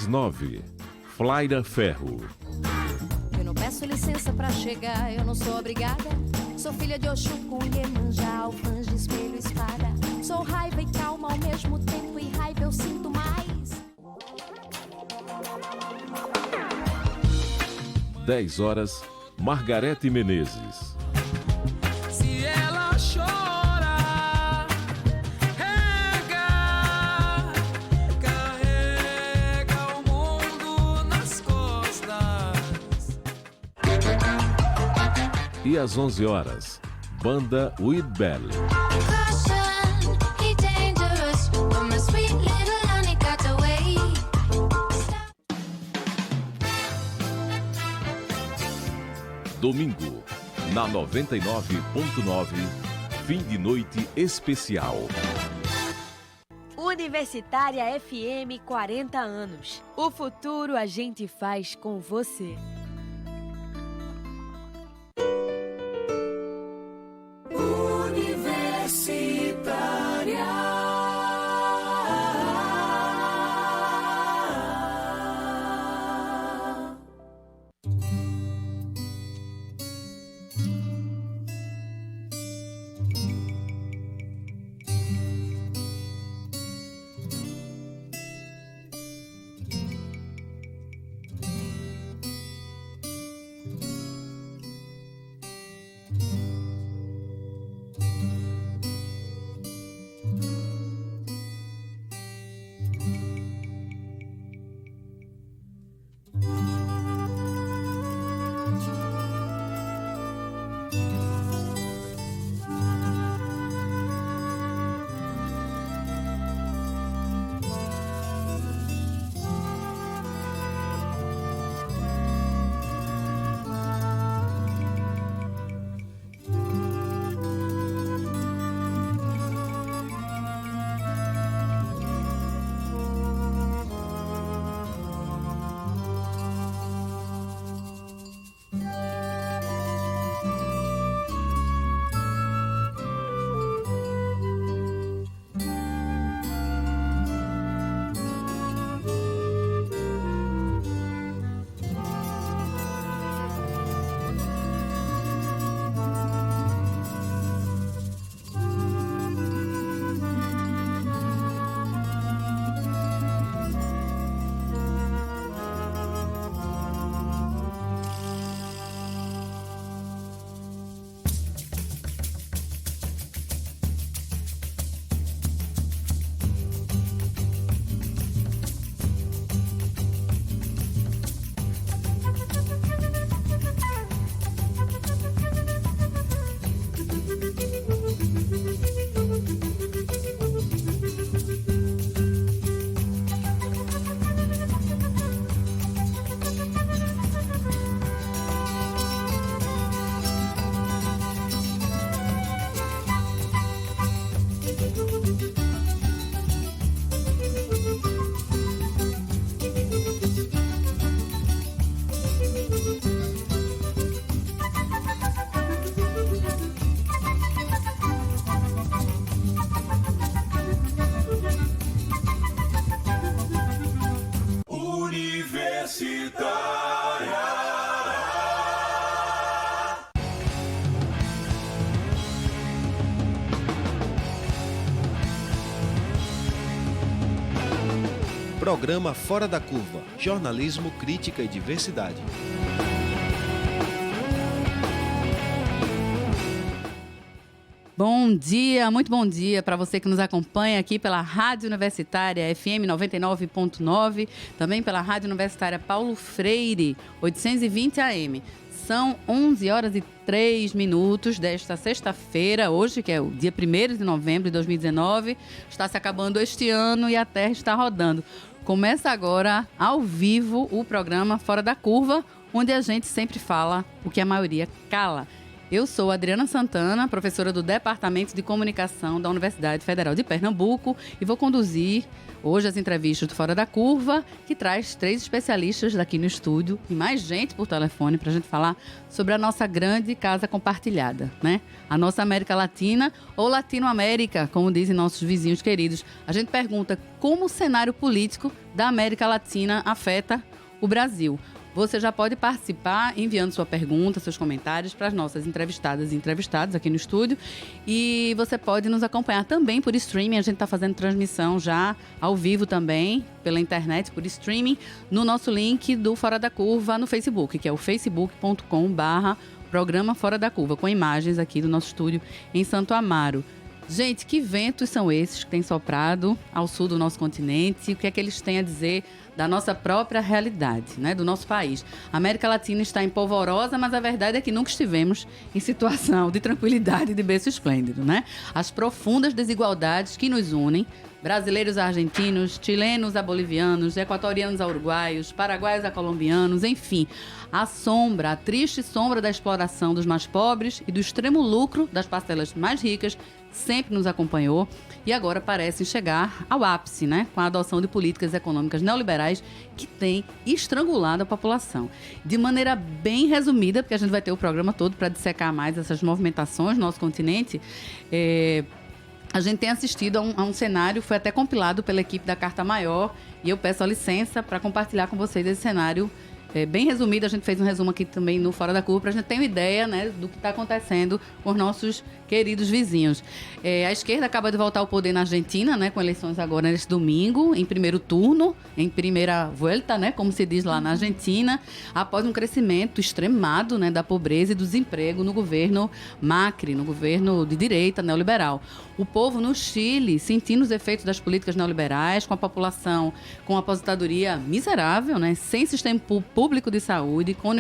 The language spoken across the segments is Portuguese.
às 9, Flaira Ferro. Eu não peço licença pra chegar, eu não sou obrigada. Sou filha de Oxum com Iemanjá, alfange, espelho, espada. Sou raiva e calma ao mesmo tempo, e raiva eu sinto mais. 10 horas, Margarete Menezes. Se ela chora, carrega o mundo nas costas. E às 11 horas, Banda With Bell. Domingo, na 99.9, fim de noite especial. Universitária FM 40 anos. O futuro a gente faz com você. Programa Fora da Curva, jornalismo, crítica e diversidade. Bom dia, muito bom dia para você que nos acompanha aqui pela Rádio Universitária FM 99.9, também pela Rádio Universitária Paulo Freire, 820 AM. São 11 horas e 3 minutos desta sexta-feira, hoje, que é o dia 1º de novembro de 2019. Está se acabando este ano e a Terra está rodando. Começa agora, ao vivo, o programa Fora da Curva, onde a gente sempre fala o que a maioria cala. Eu sou Adriana Santana, professora do Departamento de Comunicação da Universidade Federal de Pernambuco e vou conduzir hoje as entrevistas do Fora da Curva, que traz 3 especialistas daqui no estúdio e mais gente por telefone para a gente falar sobre a nossa grande casa compartilhada, né? A nossa América Latina ou Latinoamérica, como dizem nossos vizinhos queridos. A gente pergunta como o cenário político da América Latina afeta o Brasil. Você já pode participar enviando sua pergunta, seus comentários para as nossas entrevistadas e entrevistados aqui no estúdio. E você pode nos acompanhar também por streaming. A gente está fazendo transmissão já ao vivo também, pela internet, por streaming, no nosso link do Fora da Curva no Facebook, que é o facebook.com/programa Fora da Curva, com imagens aqui do nosso estúdio em Santo Amaro. Gente, que ventos são esses que têm soprado ao sul do nosso continente? O que é que eles têm a dizer da nossa própria realidade, né, do nosso país? A América Latina está em polvorosa, mas a verdade é que nunca estivemos em situação de tranquilidade e de berço esplêndido, né? As profundas desigualdades que nos unem, brasileiros a argentinos, chilenos a bolivianos, equatorianos a uruguaios, paraguaios a colombianos, enfim, a triste sombra da exploração dos mais pobres e do extremo lucro das parcelas mais ricas sempre nos acompanhou e agora parece chegar ao ápice, né, com a adoção de políticas econômicas neoliberais que têm estrangulado a população. De maneira bem resumida, porque a gente vai ter o programa todo para dissecar mais essas movimentações no nosso continente, a gente tem assistido a um cenário, foi até compilado pela equipe da Carta Maior, e eu peço a licença para compartilhar com vocês esse cenário bem resumido. A gente fez um resumo aqui também no Fora da Curva, para a gente ter uma ideia, né, do que está acontecendo com os nossos queridos vizinhos. A esquerda acaba de voltar ao poder na Argentina, né, com eleições agora neste domingo, em primeiro turno, em primeira volta, né, como se diz lá na Argentina, após um crescimento extremado, né, da pobreza e do desemprego no governo Macri, no governo de direita neoliberal. O povo no Chile sentindo os efeitos das políticas neoliberais, com a população com aposentadoria miserável, né, sem sistema público de saúde, com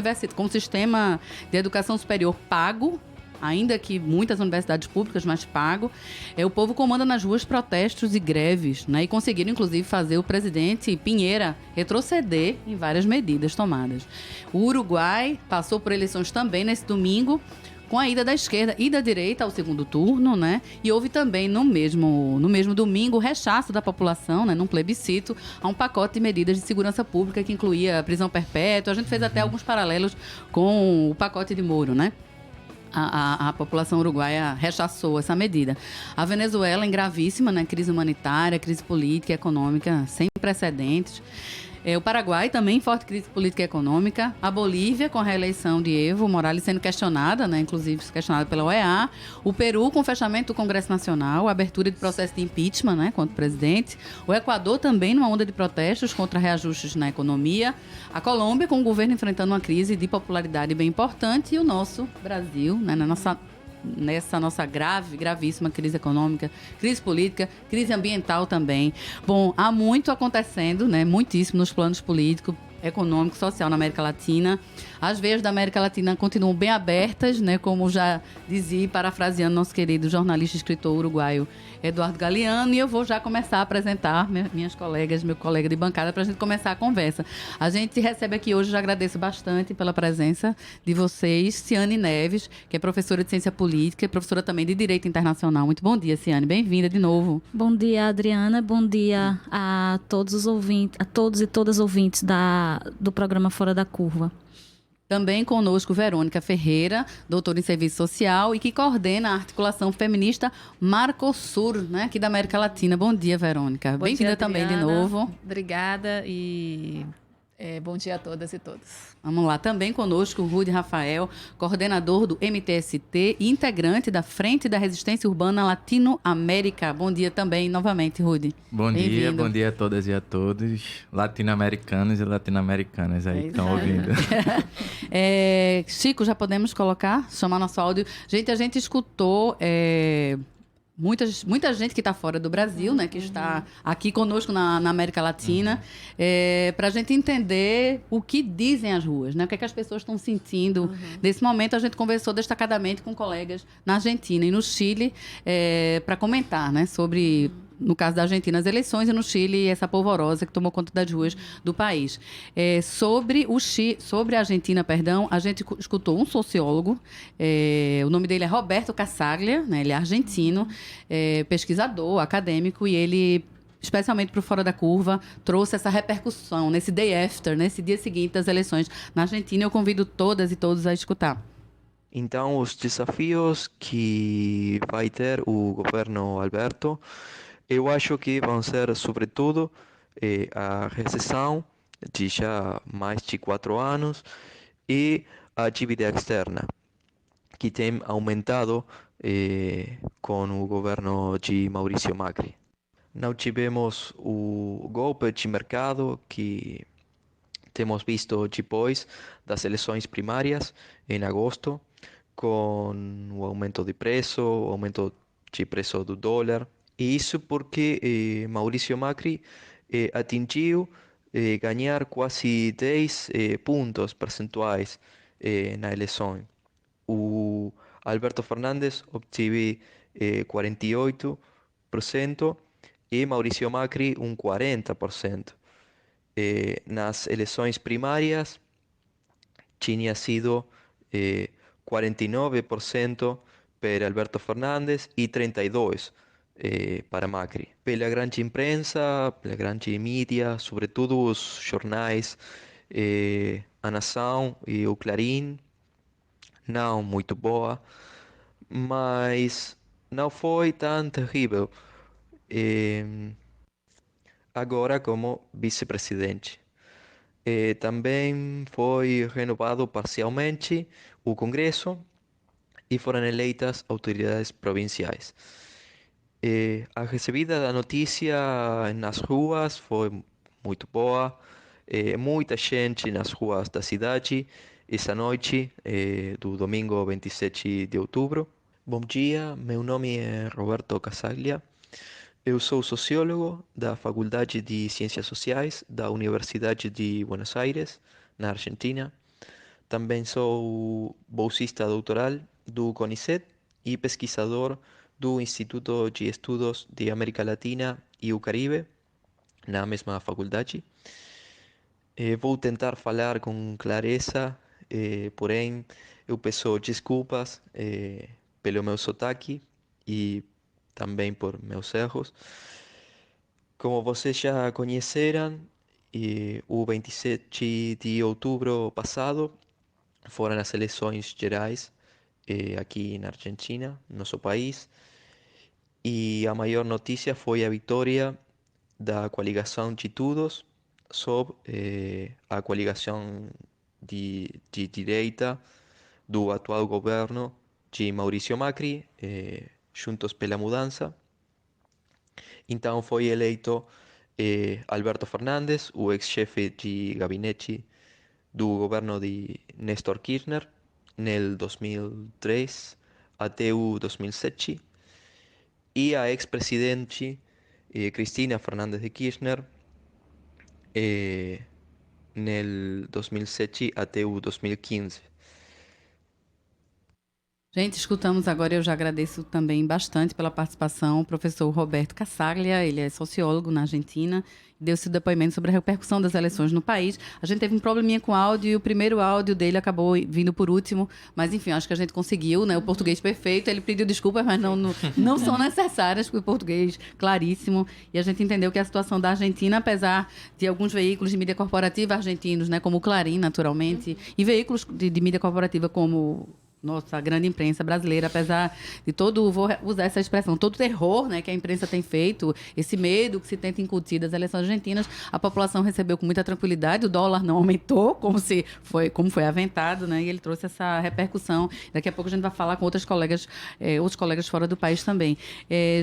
sistema de educação superior pago, ainda que muitas universidades públicas, mas pago. O povo comanda nas ruas protestos e greves, né, e conseguiram, inclusive, fazer o presidente Piñera retroceder em várias medidas tomadas. O Uruguai passou por eleições também nesse domingo, com a ida da esquerda e da direita ao segundo turno, né? E houve também no mesmo domingo o rechaço da população, né, num plebiscito, a um pacote de medidas de segurança pública que incluía a prisão perpétua. A gente fez até alguns paralelos com o pacote de Moro, né? A população uruguaia rechaçou essa medida. A Venezuela em gravíssima, né, crise humanitária, crise política e econômica sem precedentes. O Paraguai também em forte crise política e econômica. A Bolívia com a reeleição de Evo Morales sendo questionada, né, inclusive questionada pela OEA. O Peru com o fechamento do Congresso Nacional, a abertura de processo de impeachment, né, contra o presidente. O Equador também numa onda de protestos contra reajustes na economia. A Colômbia com o governo enfrentando uma crise de popularidade bem importante. E o nosso Brasil, né, nessa nossa gravíssima crise econômica, crise política, crise ambiental também. Bom, há muito acontecendo, né? Muitíssimo nos planos político, econômico, social na América Latina. As veias da América Latina continuam bem abertas, né? Como já dizia, parafraseando nosso querido jornalista e escritor uruguaio Eduardo Galeano, e eu vou já começar a apresentar minhas colegas, meu colega de bancada, para a gente começar a conversa. A gente recebe aqui hoje, já agradeço bastante pela presença de vocês, Ciane Neves, que é professora de Ciência Política e professora também de Direito Internacional. Muito bom dia, Ciane, bem-vinda de novo. Bom dia, Adriana, bom dia a todos os ouvintes, a todos e todas ouvintes do programa Fora da Curva. Também conosco Verônica Ferreira, doutora em Serviço Social e que coordena a articulação feminista Marcosur, né, aqui da América Latina. Bom dia, Verônica. Bem-vinda também de novo. Obrigada e bom dia a todas e todos. Vamos lá, também conosco o Rudy Rafael, coordenador do MTST e integrante da Frente da Resistência Urbana Latinoamérica. Bom dia também, novamente, Rudy. Bom dia a todas e a todos, latino-americanos e latino-americanas aí que estão ouvindo. Chico, já podemos chamar nosso áudio. Gente, a gente escutou... Muita gente que está fora do Brasil, né, que está aqui conosco na América Latina, para a gente entender o que dizem as ruas, né, o que é que as pessoas estão sentindo. Nesse momento, a gente conversou destacadamente com colegas na Argentina e no Chile para comentar, né, sobre no caso da Argentina, as eleições, e no Chile, essa polvorosa que tomou conta das ruas do país. Sobre a Argentina, a gente escutou um sociólogo, o nome dele é Roberto Casaglia, né? Ele é argentino, pesquisador, acadêmico, e ele, especialmente para o Fora da Curva, trouxe essa repercussão nesse day after, nesse dia seguinte das eleições na Argentina. Eu convido todas e todos a escutar. Então, os desafios que vai ter o governo Alberto, eu acho que vão ser, sobretudo, a recessão de já mais de 4 anos e a dívida externa, que tem aumentado com o governo de Maurício Macri. Não tivemos o golpe de mercado que temos visto depois das eleições primárias em agosto, com o aumento de preço, o aumento de preço do dólar. E isso porque Maurício Macri atingiu ganhar quase 10 pontos percentuais na eleição. O Alberto Fernandes obteve 48% e Maurício Macri 40%. Nas eleições primárias tinha sido 49% para Alberto Fernandes e 32% para Macri. Pela grande imprensa, pela grande mídia, sobretudo os jornais, a Nação e o Clarim, não muito boa, mas não foi tão terrível agora como vice-presidente. Também foi renovado parcialmente o Congresso e foram eleitas autoridades provinciais. A recebida da notícia nas ruas foi muito boa, muita gente nas ruas da cidade essa noite do domingo 27 de outubro. Bom dia, meu nome é Roberto Casaglia. Eu sou sociólogo da Faculdade de Ciências Sociais da Universidade de Buenos Aires, na Argentina. Também sou bolsista doutoral do CONICET e pesquisador do Instituto de Estudos de América Latina e o Caribe, na mesma faculdade. Vou tentar falar com clareza, porém eu peço desculpas pelo meu sotaque e também por meus erros. Como vocês já conheceram, o 27 de outubro passado foram as eleições gerais aqui na Argentina, nosso país, e a maior notícia foi a vitória da coligação de todos sobre a coligação de direita do atual governo de Maurício Macri, Juntos pela Mudança. Então foi eleito Alberto Fernandes, o ex-chefe de gabinete do governo de Néstor Kirchner, no 2003 até o 2007, e a ex-presidente Cristina Fernández de Kirchner no 2007 até o 2015. Gente, escutamos agora, eu já agradeço também bastante pela participação, o professor Roberto Casaglia, ele é sociólogo na Argentina, deu seu depoimento sobre a repercussão das eleições no país. A gente teve um probleminha com o áudio e o primeiro áudio dele acabou vindo por último, mas enfim, acho que a gente conseguiu, né? O português perfeito, ele pediu desculpas, mas não são necessárias, porque o português claríssimo, e a gente entendeu que a situação da Argentina, apesar de alguns veículos de mídia corporativa argentinos, né, como o Clarim, naturalmente, e veículos de mídia corporativa como nossa grande imprensa brasileira, apesar de todo, vou usar essa expressão, todo o terror, né, que a imprensa tem feito, esse medo que se tenta incutir das eleições argentinas, a população recebeu com muita tranquilidade, o dólar não aumentou, como foi aventado, né, e ele trouxe essa repercussão. Daqui a pouco a gente vai falar com outros colegas fora do país também.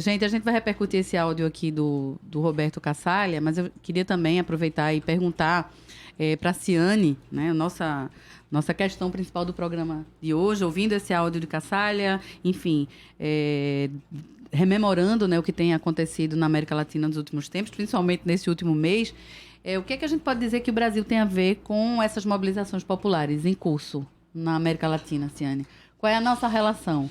Gente, a gente vai repercutir esse áudio aqui do Roberto Casaglia, mas eu queria também aproveitar e perguntar para a Ciane, né, nossa questão principal do programa de hoje, ouvindo esse áudio de Casaglia, enfim, rememorando, né, o que tem acontecido na América Latina nos últimos tempos, principalmente nesse último mês, o que é que a gente pode dizer que o Brasil tem a ver com essas mobilizações populares em curso na América Latina, Ciane? Qual é a nossa relação?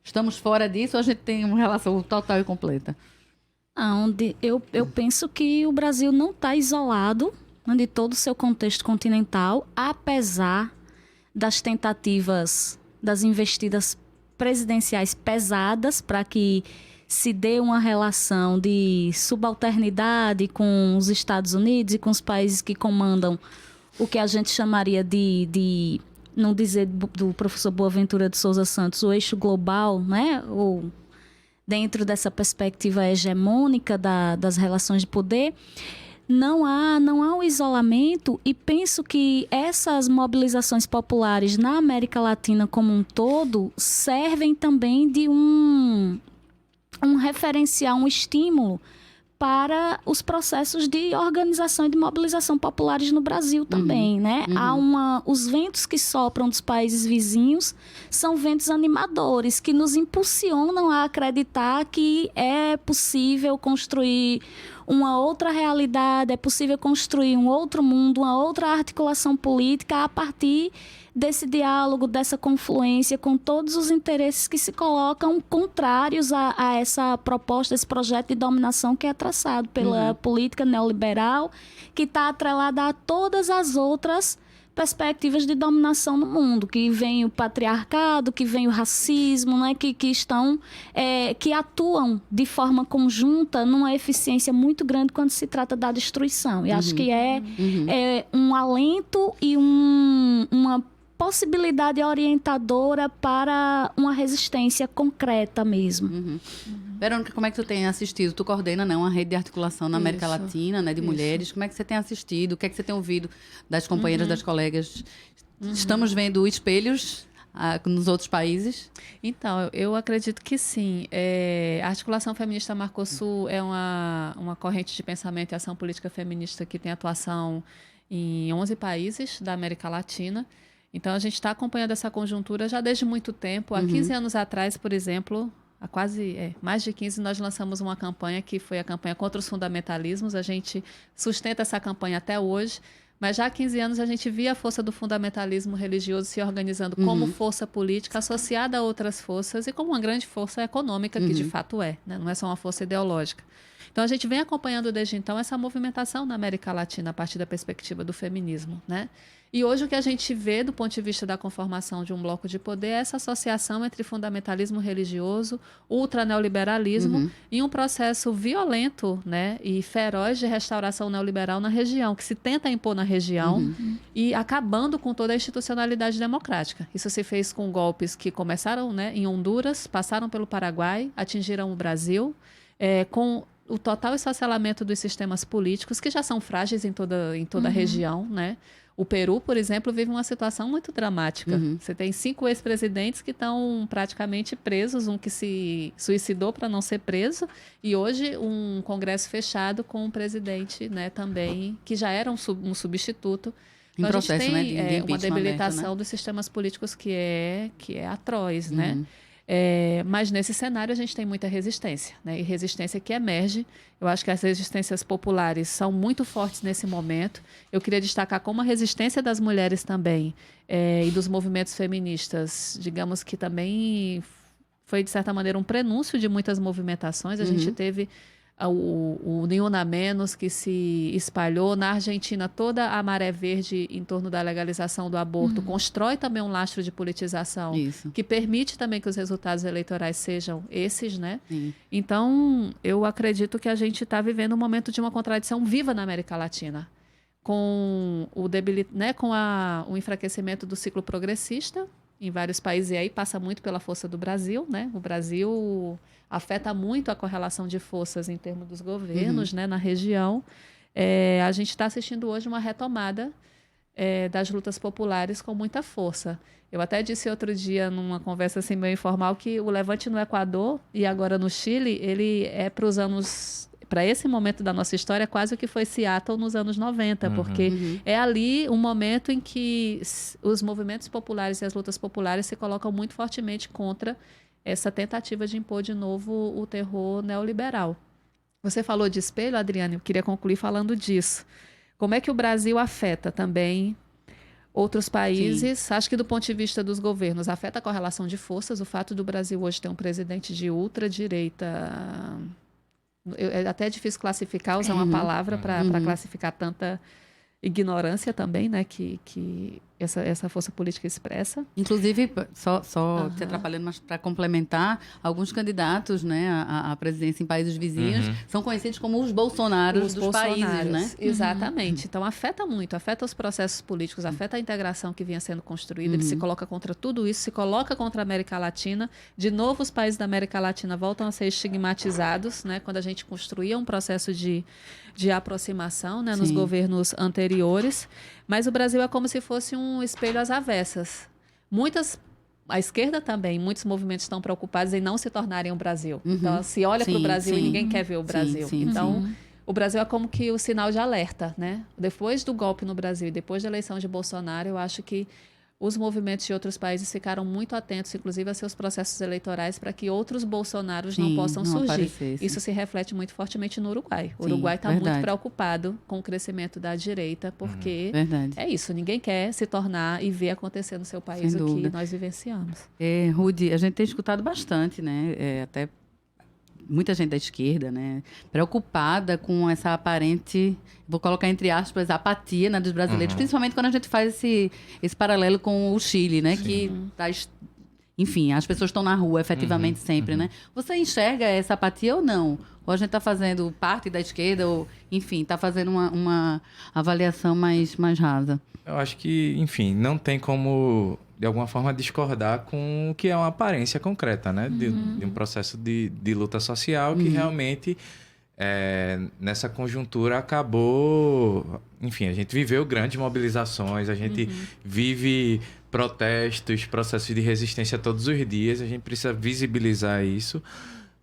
Estamos fora disso ou a gente tem uma relação total e completa? Eu penso que o Brasil não está isolado, né, de todo o seu contexto continental, apesar das tentativas, das investidas presidenciais pesadas para que se dê uma relação de subalternidade com os Estados Unidos e com os países que comandam o que a gente chamaria de não dizer do professor Boaventura de Souza Santos, o eixo global, né? Ou dentro dessa perspectiva hegemônica das relações de poder, não há um isolamento, e penso que essas mobilizações populares na América Latina como um todo servem também de um referencial, um estímulo para os processos de organização e de mobilização populares no Brasil também, né? Os ventos que sopram dos países vizinhos são ventos animadores que nos impulsionam a acreditar que é possível construir uma outra realidade, é possível construir um outro mundo, uma outra articulação política a partir desse diálogo, dessa confluência com todos os interesses que se colocam contrários a essa proposta, esse projeto de dominação que é traçado pela política neoliberal, que está atrelada a todas as outras perspectivas de dominação no mundo, que vem o patriarcado, que vem o racismo, né, que atuam de forma conjunta numa eficiência muito grande quando se trata da destruição. E acho que é um alento e uma possibilidade orientadora para uma resistência concreta mesmo. Verônica, como é que tu tem assistido? Tu coordena, né, uma rede de articulação na América Isso. Latina, né, de mulheres. Como é que você tem assistido? O que é que você tem ouvido das companheiras, das colegas? Estamos vendo espelhos nos outros países? Então, eu acredito que sim. A Articulação Feminista Marcosul é uma corrente de pensamento e ação política feminista que tem atuação em 11 países da América Latina. Então, a gente está acompanhando essa conjuntura já desde muito tempo. Há 15 anos atrás, por exemplo, há mais de 15, nós lançamos uma campanha que foi a campanha contra os fundamentalismos. A gente sustenta essa campanha até hoje, mas já há 15 anos a gente via a força do fundamentalismo religioso se organizando como força política associada a outras forças e como uma grande força econômica, que de fato é, né? Não é só uma força ideológica. Então, a gente vem acompanhando desde então essa movimentação na América Latina a partir da perspectiva do feminismo, né? E hoje o que a gente vê do ponto de vista da conformação de um bloco de poder é essa associação entre fundamentalismo religioso, ultraneoliberalismo e um processo violento, né, e feroz de restauração neoliberal na região, que se tenta impor na região e acabando com toda a institucionalidade democrática. Isso se fez com golpes que começaram, né, em Honduras, passaram pelo Paraguai, atingiram o Brasil, com o total esfacelamento dos sistemas políticos, que já são frágeis em toda a região, né? O Peru, por exemplo, vive uma situação muito dramática. Você tem 5 ex-presidentes que estão praticamente presos, um que se suicidou para não ser preso, e hoje um congresso fechado com um presidente, né, também, que já era um substituto. Então, processo, a gente tem, né, de impeachment uma debilitação aberto, né? dos sistemas políticos que é atroz, né? Mas nesse cenário a gente tem muita resistência, né? E resistência que emerge. Eu acho que as resistências populares são muito fortes nesse momento. Eu queria destacar como a resistência das mulheres também e dos movimentos feministas, digamos que também foi, de certa maneira, um prenúncio de muitas movimentações. A gente teve o Ni Una Menos, que se espalhou. Na Argentina, toda a maré verde em torno da legalização do aborto constrói também um lastro de politização que permite também que os resultados eleitorais sejam esses, né? Então, eu acredito que a gente está vivendo um momento de uma contradição viva na América Latina, com o enfraquecimento do ciclo progressista em vários países, e aí passa muito pela força do Brasil, né? O Brasil afeta muito a correlação de forças em termos dos governos, né, na região. A gente está assistindo hoje uma retomada das lutas populares com muita força. Eu até disse outro dia, numa conversa assim meio informal, que o levante no Equador e agora no Chile, ele é para esse momento da nossa história, quase o que foi Seattle nos anos 90, porque é ali um momento em que os movimentos populares e as lutas populares se colocam muito fortemente contra essa tentativa de impor de novo o terror neoliberal. Você falou de espelho, Adriane, eu queria concluir falando disso. Como é que o Brasil afeta também outros países? Sim. Acho que do ponto de vista dos governos, afeta a correlação de forças. O fato do Brasil hoje ter um presidente de ultradireita É até difícil classificar, usar uma palavra para classificar tanta ignorância também, né, que essa força política expressa. Inclusive, só te atrapalhando, mas para complementar, alguns candidatos, né, à presidência em países vizinhos são conhecidos como os Bolsonaros dos países, né? Exatamente. Então, afeta muito, afeta os processos políticos, afeta a integração que vinha sendo construída. Ele se coloca contra tudo isso, se coloca contra a América Latina. De novo, os países da América Latina voltam a ser estigmatizados, né, quando a gente construía um processo de aproximação, né, nos governos anteriores. Mas o Brasil é como se fosse um espelho às avessas. A esquerda também, muitos movimentos estão preocupados em não se tornarem o Brasil. Então, se olha para o Brasil e ninguém quer ver o Brasil. Então, o Brasil é como que o sinal de alerta, né? Depois do golpe no Brasil e depois da eleição de Bolsonaro, eu acho que os movimentos de outros países ficaram muito atentos, inclusive a seus processos eleitorais, para que outros Bolsonaros não possam surgir. Isso se reflete muito fortemente no Uruguai. O Uruguai está muito preocupado com o crescimento da direita, porque é isso, ninguém quer se tornar e ver acontecer no seu país o que nós vivenciamos. Rudy, a gente tem escutado bastante, né? Até muita gente da esquerda, né, preocupada com essa aparente, vou colocar entre aspas, apatia, né, dos brasileiros, principalmente quando a gente faz esse paralelo com o Chile, né, que enfim, as pessoas estão na rua efetivamente sempre, né? Você enxerga essa apatia ou não? Ou a gente está fazendo parte da esquerda, ou, enfim, está fazendo uma avaliação mais rasa? Eu acho que, enfim, não tem como, de alguma forma, discordar com o que é uma aparência concreta, né? De um processo de luta social que realmente, nessa conjuntura, acabou... Enfim, a gente viveu grandes mobilizações, a gente vive protestos, processos de resistência todos os dias, a gente precisa visibilizar isso.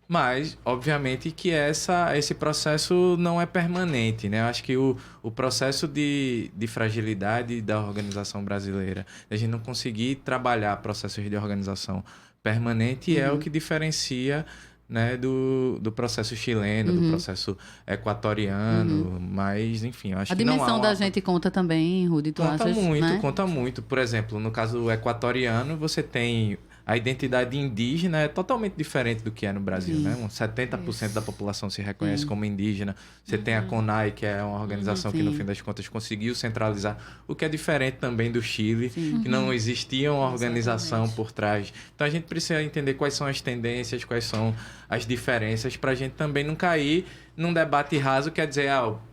Mas, obviamente, que esse processo não é permanente, né? Eu acho que o processo de fragilidade da organização brasileira, a gente não conseguir trabalhar processos de organização permanente é o que diferencia, né, do processo chileno, do processo equatoriano, mas, enfim, eu acho que não há... A dimensão da gente conta também, Rudy, tu achas? Conta muito. Por exemplo, no caso equatoriano, você tem... A identidade indígena é totalmente diferente do que é no Brasil, né? 70% da população se reconhece como indígena. Você tem a CONAI, que é uma organização que, no fim das contas, conseguiu centralizar, o que é diferente também do Chile, que não existia uma organização por trás. Então, a gente precisa entender quais são as tendências, quais são as diferenças, para a gente também não cair num debate raso, quer dizer,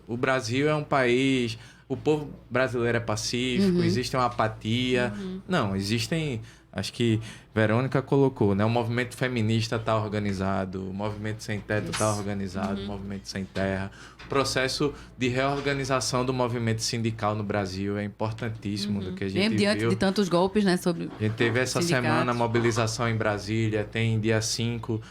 o Brasil é um país... O povo brasileiro é pacífico, existe uma apatia. Não, existem... Acho que Verônica colocou, né? O movimento feminista está organizado, o movimento sem teto está organizado, o movimento sem terra. O processo de reorganização do movimento sindical no Brasil é importantíssimo do que a gente viu. Diante de tantos golpes, né? Sobre a gente teve essa semana mobilização em Brasília, tem dia 5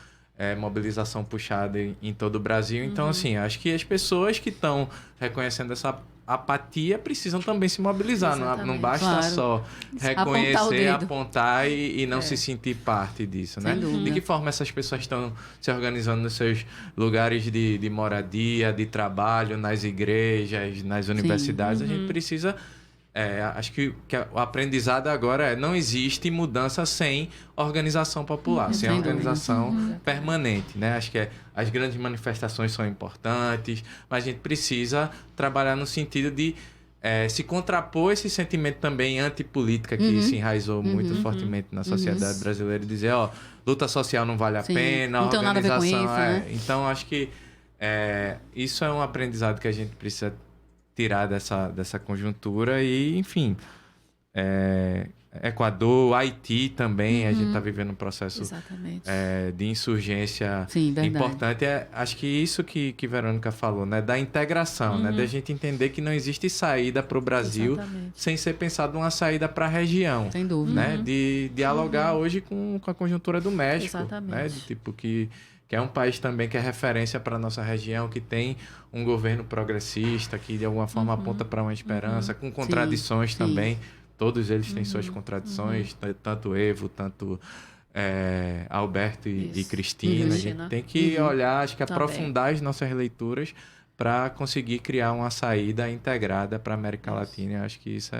mobilização puxada em todo o Brasil. Então, assim, acho que as pessoas que estão reconhecendo essa apatia precisam também se mobilizar. Não basta só reconhecer, apontar e não se sentir parte disso, né? De que forma essas pessoas estão se organizando nos seus lugares de moradia, de trabalho, nas igrejas, nas universidades? A gente precisa... acho que o aprendizado agora não existe mudança sem organização popular, sem organização permanente, né? Acho que as grandes manifestações são importantes, mas a gente precisa trabalhar no sentido de se contrapor esse sentimento também antipolítica que se enraizou muito fortemente na sociedade brasileira e dizer, luta social não vale a pena, não tem nada a ver com isso, né? Então, acho que isso é um aprendizado que a gente precisa tirar dessa conjuntura e, enfim, Equador, Haiti também, a gente está vivendo um processo de insurgência importante. Acho que isso que Verônica falou, né, da integração, né, da gente entender que não existe saída para o Brasil sem ser pensado uma saída para a região. Sem dúvida. Né, de dialogar hoje com a conjuntura do México, né, de tipo que é um país também que é referência para a nossa região, que tem um governo progressista, que de alguma forma aponta para uma esperança, com contradições também. Todos eles têm suas contradições, tanto Evo, tanto Alberto e Cristina. A gente tem que olhar, acho que aprofundar as nossas leituras para conseguir criar uma saída integrada para a América Latina. Eu acho que isso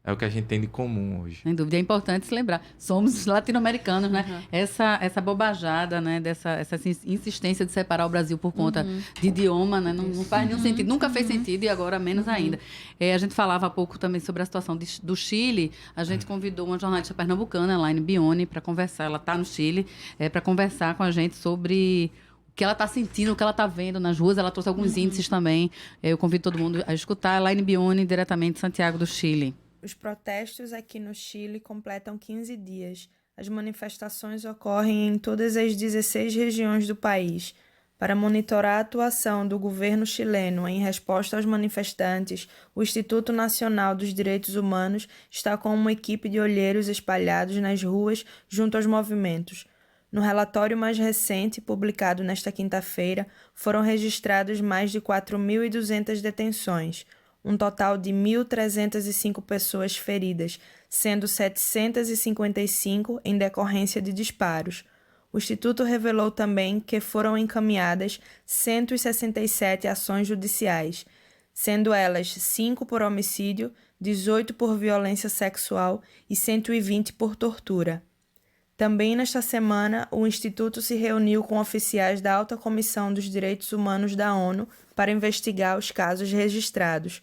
é o que a gente tem de comum hoje. Sem dúvida, é importante se lembrar. Somos latino-americanos, né? Essa bobajada, né? Essa insistência de separar o Brasil por conta de idioma, né? Não faz nenhum sentido. Nunca fez sentido e agora menos ainda. A gente falava há pouco também sobre a situação do Chile. A gente convidou uma jornalista pernambucana, Elaine Bione, para conversar. Ela está no Chile, para conversar com a gente sobre o que ela está sentindo, o que ela está vendo nas ruas. Ela trouxe alguns índices também. Eu convido todo mundo a escutar. Elaine Bione, diretamente de Santiago do Chile. Os protestos aqui no Chile completam 15 dias. As manifestações ocorrem em todas as 16 regiões do país. Para monitorar a atuação do governo chileno em resposta aos manifestantes, o Instituto Nacional dos Direitos Humanos está com uma equipe de olheiros espalhados nas ruas junto aos movimentos. No relatório mais recente, publicado nesta quinta-feira, foram registrados mais de 4.200 detenções. Um total de 1.305 pessoas feridas, sendo 755 em decorrência de disparos. O Instituto revelou também que foram encaminhadas 167 ações judiciais, sendo elas 5 por homicídio, 18 por violência sexual e 120 por tortura. Também nesta semana, o Instituto se reuniu com oficiais da Alta Comissão dos Direitos Humanos da ONU para investigar os casos registrados.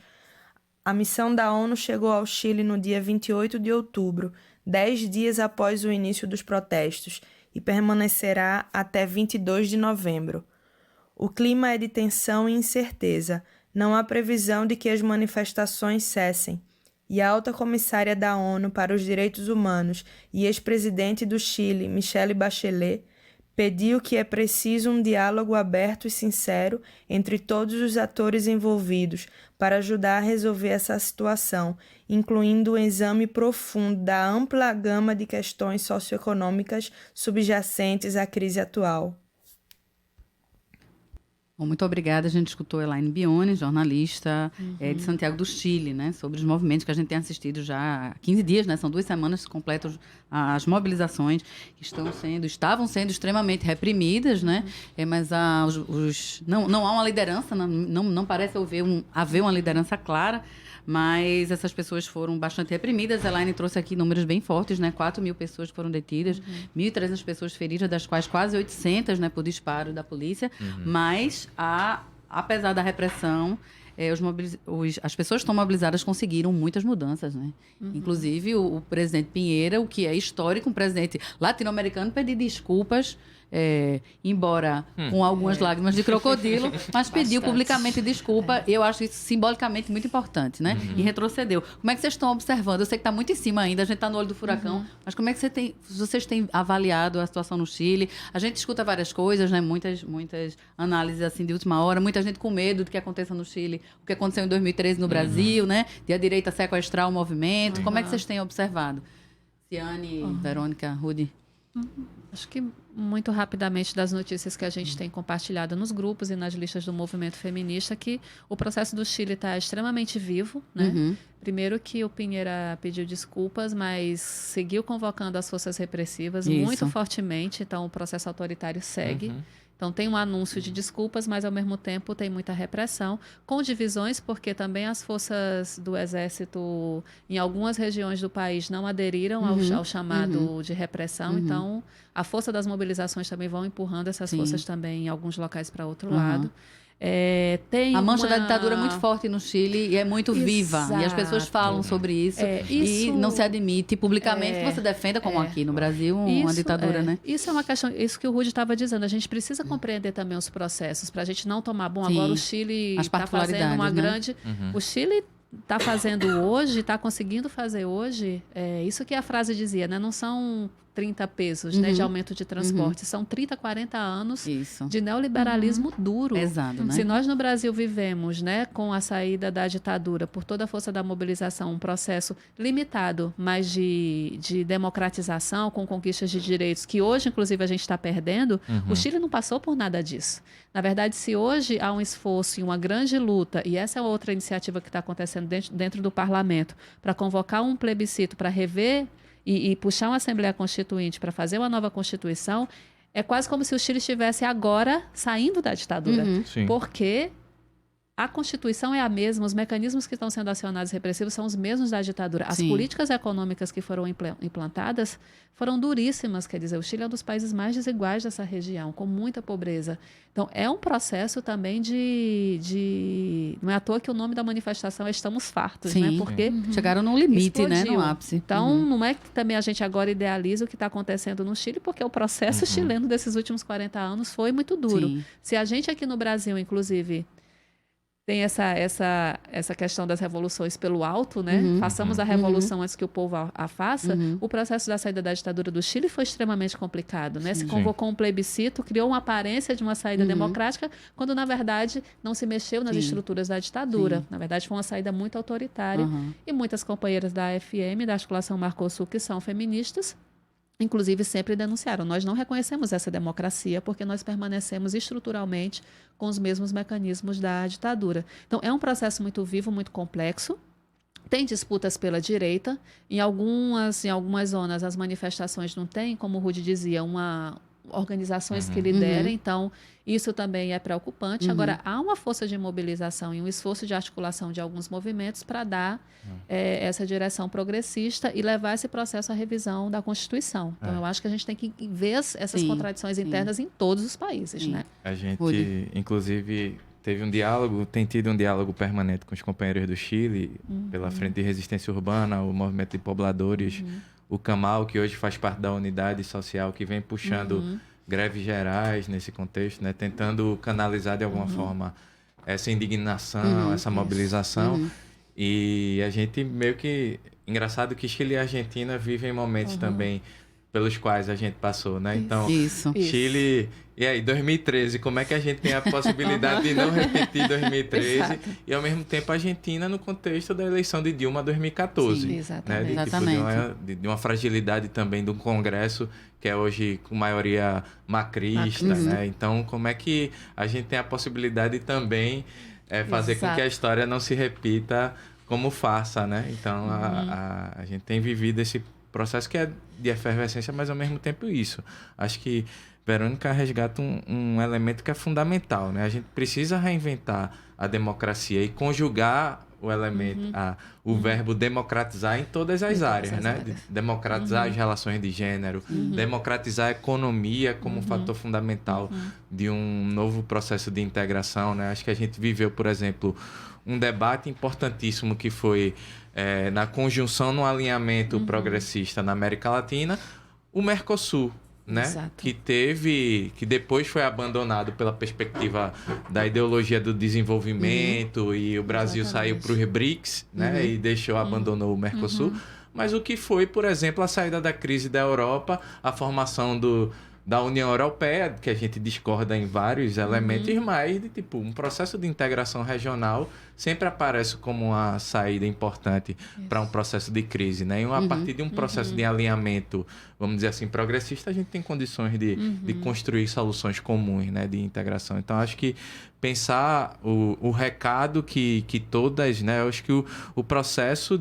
A missão da ONU chegou ao Chile no dia 28 de outubro, 10 dias após o início dos protestos, e permanecerá até 22 de novembro. O clima é de tensão e incerteza. Não há previsão de que as manifestações cessem. E a alta comissária da ONU para os Direitos Humanos e ex-presidente do Chile, Michelle Bachelet, pediu que é preciso um diálogo aberto e sincero entre todos os atores envolvidos para ajudar a resolver essa situação, incluindo um exame profundo da ampla gama de questões socioeconômicas subjacentes à crise atual. Bom, muito obrigada. A gente escutou Elaine Bione, jornalista de Santiago do Chile, né, sobre os movimentos que a gente tem assistido já há 15 dias, né, são 2 semanas que completam as mobilizações que estavam sendo extremamente reprimidas, né, mas não há uma liderança, não parece haver uma liderança clara, mas essas pessoas foram bastante reprimidas. A Elaine trouxe aqui números bem fortes, né? 4.000 pessoas foram detidas, 1.300 pessoas feridas, das quais quase 800, né, por disparo da polícia. Mas, apesar da repressão, as pessoas que estão mobilizadas conseguiram muitas mudanças, né? Inclusive, o presidente Pinheira, o que é histórico, um presidente latino-americano, pedir desculpas, embora com algumas lágrimas de crocodilo, mas pediu publicamente desculpa. Eu acho isso simbolicamente muito importante, né? E retrocedeu. Como é que vocês estão observando? Eu sei que está muito em cima ainda, a gente está no olho do furacão, mas como é que vocês têm avaliado a situação no Chile? A gente escuta várias coisas, né? Muitas análises assim de última hora, muita gente com medo do que aconteça no Chile, o que aconteceu em 2013 no Brasil, né? De a direita sequestrar o movimento. Como é que vocês têm observado? Ciane, Verônica, Rudy? Acho que muito rapidamente das notícias que a gente tem compartilhado nos grupos e nas listas do movimento feminista, que o processo do Chile está extremamente vivo, né? Primeiro que o Pinheira pediu desculpas, mas seguiu convocando as forças repressivas muito fortemente, então o processo autoritário segue. Então, tem um anúncio de desculpas, mas, ao mesmo tempo, tem muita repressão, com divisões, porque também as forças do Exército, em algumas regiões do país, não aderiram ao chamado de repressão. Então, a força das mobilizações também vão empurrando essas forças também em alguns locais para outro lado. A mancha da ditadura é muito forte no Chile e é muito viva. E as pessoas falam sobre isso, e não se admite publicamente que você defenda, como aqui no Brasil, uma ditadura, né? Isso é uma questão, isso que o Rudy estava dizendo. A gente precisa compreender também os processos, para a gente não tomar, agora o Chile está fazendo uma grande... O Chile está fazendo hoje, está conseguindo fazer hoje, isso que a frase dizia, né? Não são 30 pesos, né, de aumento de transporte. São 30, 40 anos de neoliberalismo duro. Pesado, né? Se nós no Brasil vivemos, né, com a saída da ditadura, por toda a força da mobilização, um processo limitado, mas de democratização, com conquistas de direitos, que hoje, inclusive, a gente está perdendo, o Chile não passou por nada disso. Na verdade, se hoje há um esforço e uma grande luta, e essa é outra iniciativa que está acontecendo dentro do parlamento, para convocar um plebiscito, para rever e puxar uma Assembleia Constituinte para fazer uma nova Constituição, é quase como se o Chile estivesse agora saindo da ditadura. Porque A Constituição é a mesma, os mecanismos que estão sendo acionados repressivos são os mesmos da ditadura. As Sim. políticas econômicas que foram implantadas foram duríssimas, quer dizer, o Chile é um dos países mais desiguais dessa região, com muita pobreza. Então, é um processo também Não é à toa que o nome da manifestação é Estamos Fartos, Sim. né? Porque Chegaram no limite, né? explodiu. No ápice. Então, não é que também a gente agora idealiza o que está acontecendo no Chile, porque o processo chileno desses últimos 40 anos foi muito duro. Sim. Se a gente aqui no Brasil, inclusive, tem essa questão das revoluções pelo alto, né? Façamos a revolução antes que o povo a faça. O processo da saída da ditadura do Chile foi extremamente complicado, né? Se convocou um plebiscito, criou uma aparência de uma saída democrática, quando, na verdade, não se mexeu nas estruturas da ditadura. Sim. Na verdade, foi uma saída muito autoritária. E muitas companheiras da AFM, da Articulação Marcosul, que são feministas, inclusive sempre denunciaram. Nós não reconhecemos essa democracia porque nós permanecemos estruturalmente com os mesmos mecanismos da ditadura. Então, é um processo muito vivo, muito complexo. Tem disputas pela direita. Em algumas zonas, as manifestações não têm, como o Rudy dizia, organizações que liderem. Então, isso também é preocupante. Agora, há uma força de mobilização e um esforço de articulação de alguns movimentos para dar essa direção progressista e levar esse processo à revisão da Constituição. Então, eu acho que a gente tem que ver essas contradições internas em todos os países, né? A gente, inclusive, tem tido um diálogo permanente com os companheiros do Chile, pela Frente de Resistência Urbana, o Movimento de Pobladores, o CAMAL, que hoje faz parte da unidade social, que vem puxando greves gerais nesse contexto, né? Tentando canalizar de alguma forma essa indignação, essa mobilização. E a gente meio que... Engraçado que Chile e Argentina vivem momentos também pelos quais a gente passou, né? Então, Chile... E aí, 2013, como é que a gente tem a possibilidade de não repetir 2013? Exato. E, ao mesmo tempo, a Argentina no contexto da eleição de Dilma 2014. Sim, né? exatamente. De uma fragilidade também do Congresso, que é hoje com maioria macrista, né? Então, como é que a gente tem a possibilidade também fazer com que a história não se repita como farsa, né? Então, a gente tem vivido esse processo que é de efervescência, mas ao mesmo tempo isso. Acho que Verônica resgata um elemento que é fundamental, né? A gente precisa reinventar a democracia e conjugar o elemento, o verbo democratizar em todas as áreas, né? Democratizar as relações de gênero, democratizar a economia como um fator fundamental de um novo processo de integração, né? Acho que a gente viveu, por exemplo, um debate importantíssimo que foi na conjunção no alinhamento progressista na América Latina, o Mercosul, né? Que depois foi abandonado pela perspectiva da ideologia do desenvolvimento e o Brasil saiu para os BRICS, né? E abandonou o Mercosul. Mas o que foi, por exemplo, a saída da crise da Europa, a formação da União Europeia, que a gente discorda em vários elementos, mas tipo, um processo de integração regional sempre aparece como uma saída importante para um processo de crise, né? E a partir de um processo de alinhamento, vamos dizer assim, progressista, a gente tem condições de construir soluções comuns, né? De integração. Então, acho que pensar o recado que todas, né? Eu acho que o processo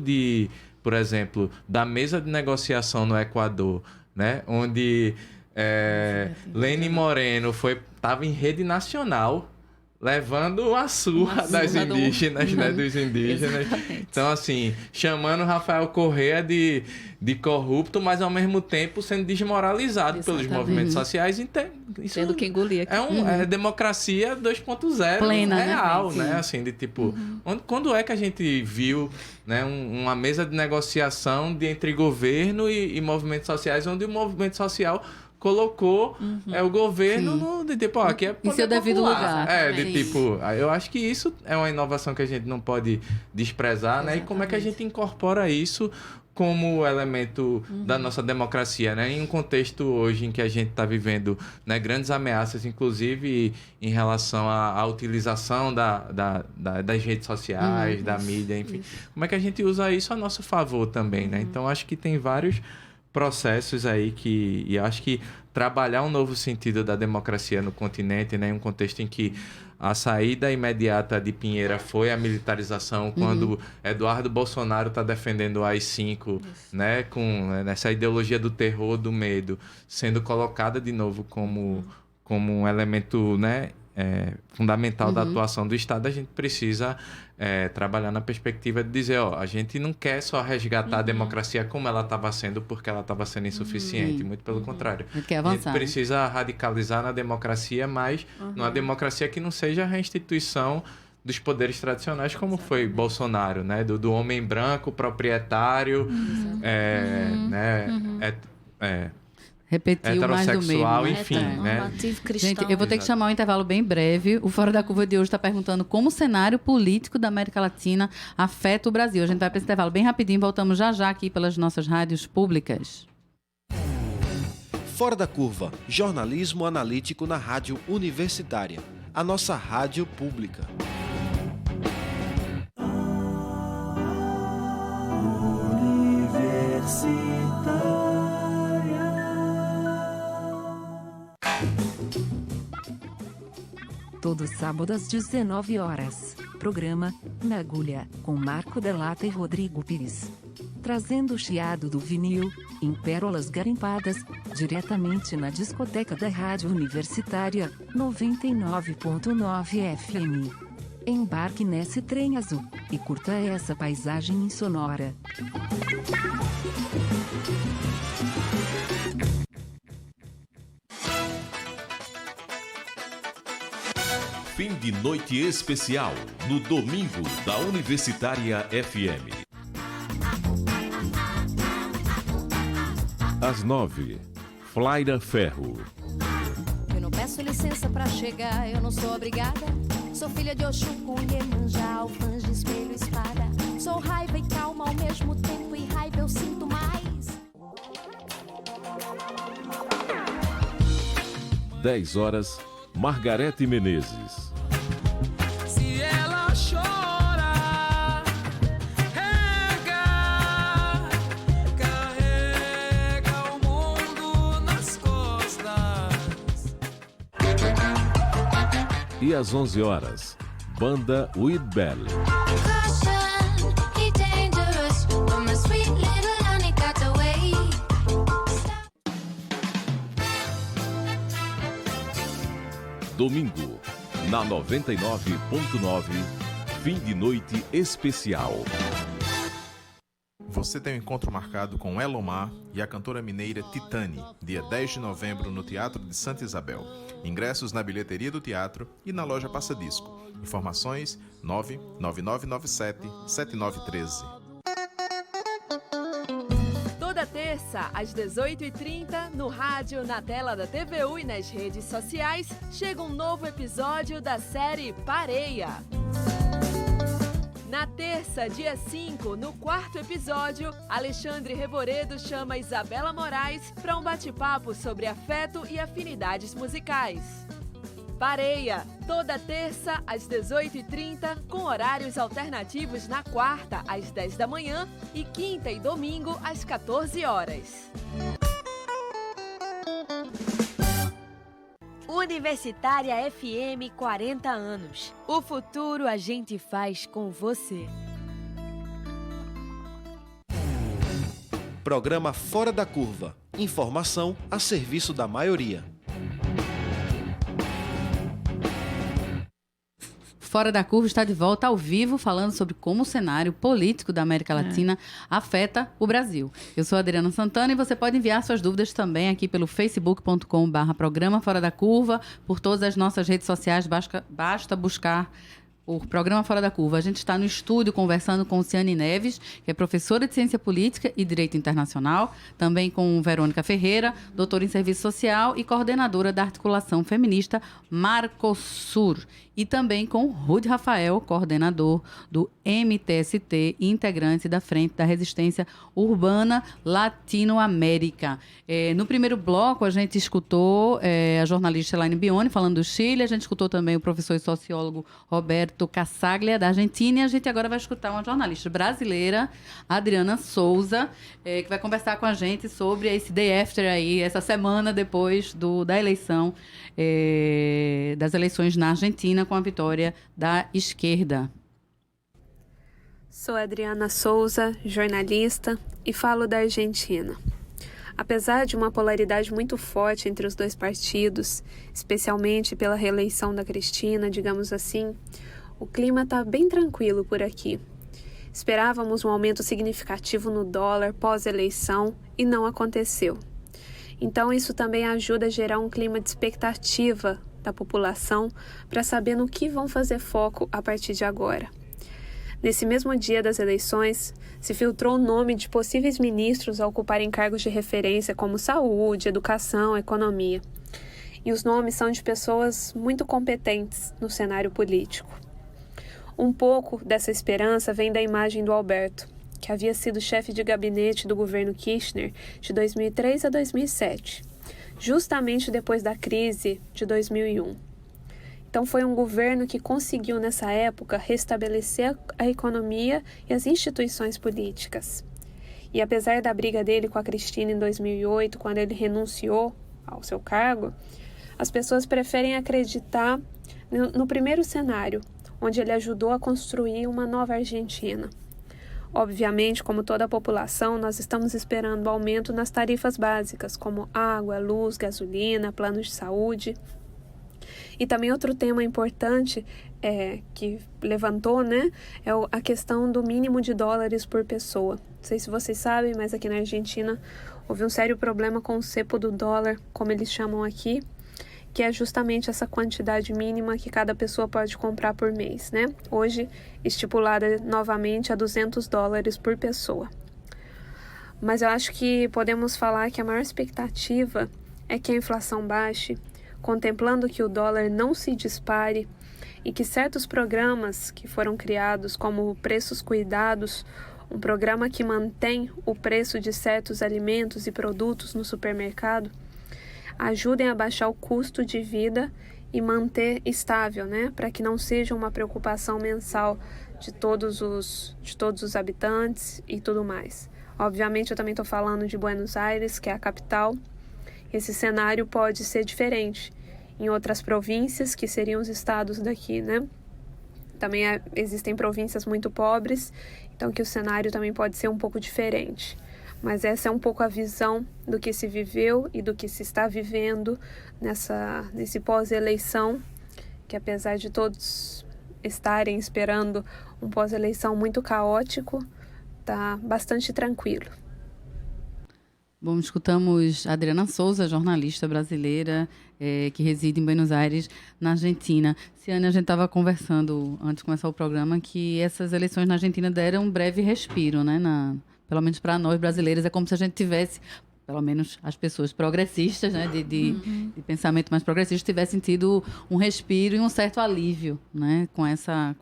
por exemplo, da mesa de negociação no Equador, né? Onde Lenin Moreno estava em rede nacional levando a surra das indígenas, né, dos indígenas. Então, assim, chamando Rafael Correa de corrupto, mas ao mesmo tempo sendo desmoralizado pelos movimentos sociais. Isso tendo que engolir aqui. É democracia 2.0 plena, real, né? né? Assim, de tipo, quando é que a gente viu, né, uma mesa de negociação entre governo e movimentos sociais, onde o movimento social colocou o governo de tipo, aqui é em seu devido lugar. De tipo, eu acho que isso é uma inovação que a gente não pode desprezar, né? E como é que a gente incorpora isso como elemento da nossa democracia, né? Em um contexto hoje em que a gente está vivendo, né, grandes ameaças, inclusive em relação à utilização das redes sociais, da mídia, enfim. Como é que a gente usa isso a nosso favor também, né? Então, acho que tem vários processos aí e acho que trabalhar um novo sentido da democracia no continente, né, em um contexto em que a saída imediata de Pinheira foi a militarização, quando Eduardo Bolsonaro está defendendo o AI-5, né, com essa ideologia do terror, do medo, sendo colocada de novo como um elemento, né, fundamental da atuação do Estado, a gente precisa trabalhar na perspectiva de dizer, a gente não quer só resgatar a democracia como ela estava sendo, porque ela estava sendo insuficiente, muito pelo contrário. A gente quer avançar, a gente precisa radicalizar na democracia, mas numa democracia que não seja a reinstituição dos poderes tradicionais, como foi Bolsonaro, né? Do homem branco, proprietário, repetiu mais do mesmo, né? enfim, né? Gente, eu vou ter que chamar um intervalo bem breve. O Fora da Curva de hoje está perguntando como o cenário político da América Latina afeta o Brasil. A gente vai para esse intervalo bem rapidinho, voltamos já aqui pelas nossas rádios públicas. Fora da Curva, jornalismo analítico na Rádio Universitária, a nossa rádio pública. Todos sábados às 19 horas. Programa Na Agulha, com Marco Delata e Rodrigo Pires. Trazendo o chiado do vinil, em pérolas garimpadas, diretamente na discoteca da Rádio Universitária, 99.9 FM. Embarque nesse trem azul, e curta essa paisagem insonora. Fim de noite especial, no domingo da Universitária FM. Às 9, Flaira Ferro. Eu não peço licença pra chegar, eu não sou obrigada. Sou filha de Oxum com Iemanjá, alfãs de espelho e espada. Sou raiva e calma ao mesmo tempo, e raiva eu sinto mais. 10 horas, Margarete Menezes. Se ela chora, carrega o mundo nas costas. E às 11 horas, Banda With Bell. Domingo, na 99.9, Fim de Noite Especial. Você tem um encontro marcado com Elomar e a cantora mineira Titani, dia 10 de novembro no Teatro de Santa Isabel. Ingressos na bilheteria do teatro e na loja Passa Disco. Informações 99997-7913. Toda terça, às 18h30, no rádio, na tela da TVU e nas redes sociais, chega um novo episódio da série Pareia. Na terça, dia 5, no quarto episódio, Alexandre Revoredo chama Isabela Moraes para um bate-papo sobre afeto e afinidades musicais. Pareia, toda terça às 18h30, com horários alternativos na quarta às 10 da manhã e quinta e domingo às 14 horas. Universitária FM 40 anos. O futuro a gente faz com você. Programa Fora da Curva. Informação a serviço da maioria. Fora da Curva está de volta ao vivo, falando sobre como o cenário político da América Latina afeta o Brasil. Eu sou a Adriana Santana e você pode enviar suas dúvidas também aqui pelo facebook.com/programa Fora da Curva, por todas as nossas redes sociais, basta buscar o Programa Fora da Curva. A gente está no estúdio conversando com Ciane Neves, que é professora de Ciência Política e Direito Internacional, também com Verônica Ferreira, doutora em Serviço Social e coordenadora da Articulação Feminista Marcosur, e também com Rude Rafael, coordenador do MTST e integrante da Frente da Resistência Urbana Latinoamérica. No primeiro bloco, a gente escutou a jornalista Elaine Bione falando do Chile, a gente escutou também o professor e sociólogo Roberto Casaglia, da Argentina, e a gente agora vai escutar uma jornalista brasileira, Adriana Souza, que vai conversar com a gente sobre esse day after aí, essa semana depois da eleição, das eleições na Argentina, com a vitória da esquerda. Sou Adriana Souza, jornalista, e falo da Argentina. Apesar de uma polaridade muito forte entre os dois partidos, especialmente pela reeleição da Cristina, digamos assim, o clima está bem tranquilo por aqui. Esperávamos um aumento significativo no dólar pós-eleição e não aconteceu. Então isso também ajuda a gerar um clima de expectativa da população para saber no que vão fazer foco a partir de agora. Nesse mesmo dia das eleições, se filtrou o nome de possíveis ministros a ocuparem cargos de referência como saúde, educação, economia. E os nomes são de pessoas muito competentes no cenário político. Um pouco dessa esperança vem da imagem do Alberto, que havia sido chefe de gabinete do governo Kirchner de 2003 a 2007, justamente depois da crise de 2001. Então foi um governo que conseguiu, nessa época, restabelecer a economia e as instituições políticas. E apesar da briga dele com a Cristina em 2008, quando ele renunciou ao seu cargo, as pessoas preferem acreditar no primeiro cenário, onde ele ajudou a construir uma nova Argentina. Obviamente, como toda a população, nós estamos esperando aumento nas tarifas básicas, como água, luz, gasolina, planos de saúde. E também outro tema importante que levantou, né, é a questão do mínimo de dólares por pessoa. Não sei se vocês sabem, mas aqui na Argentina houve um sério problema com o cepo do dólar, como eles chamam aqui, que é justamente essa quantidade mínima que cada pessoa pode comprar por mês, né? Hoje, estipulada novamente a $200 por pessoa. Mas eu acho que podemos falar que a maior expectativa é que a inflação baixe, contemplando que o dólar não se dispare e que certos programas que foram criados, como Preços Cuidados, um programa que mantém o preço de certos alimentos e produtos no supermercado, ajudem a baixar o custo de vida e manter estável, né? Para que não seja uma preocupação mensal de todos os habitantes e tudo mais. Obviamente, eu também estou falando de Buenos Aires, que é a capital. Esse cenário pode ser diferente em outras províncias, que seriam os estados daqui, né? Também existem províncias muito pobres, então que o cenário também pode ser um pouco diferente. Mas essa é um pouco a visão do que se viveu e do que se está vivendo nesse pós-eleição, que apesar de todos estarem esperando um pós-eleição muito caótico, está bastante tranquilo. Bom, escutamos Adriana Souza, jornalista brasileira que reside em Buenos Aires, na Argentina. Ciane, a gente estava conversando antes de começar o programa que essas eleições na Argentina deram um breve respiro, né? Pelo menos para nós brasileiros, é como se a gente tivesse, pelo menos as pessoas progressistas, né, de pensamento mais progressista, tivessem tido um respiro e um certo alívio, né, com essa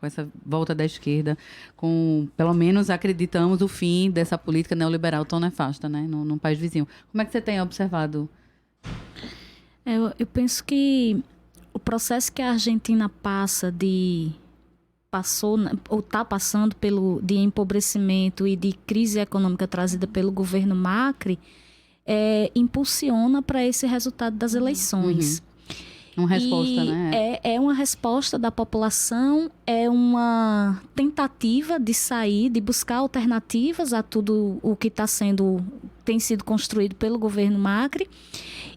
volta da esquerda, pelo menos acreditamos o fim dessa política neoliberal tão nefasta, né, num país vizinho. Como é que você tem observado? Eu penso que o processo que a Argentina passou ou está passando de empobrecimento e de crise econômica trazida pelo governo Macri impulsiona para esse resultado das eleições. Uma resposta, né? É uma resposta da população, é uma tentativa de sair, de buscar alternativas a tudo o que tem sido construído pelo governo Macri.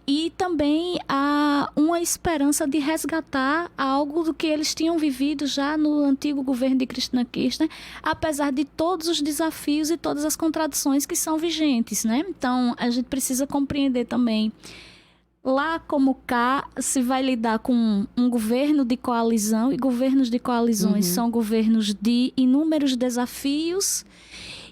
E também há uma esperança de resgatar algo do que eles tinham vivido já no antigo governo de Cristina Kirchner, apesar de todos os desafios e todas as contradições que são vigentes, né? Então, a gente precisa compreender também, lá como cá, se vai lidar com um governo de coalizão, e governos de coalizões são governos de inúmeros desafios,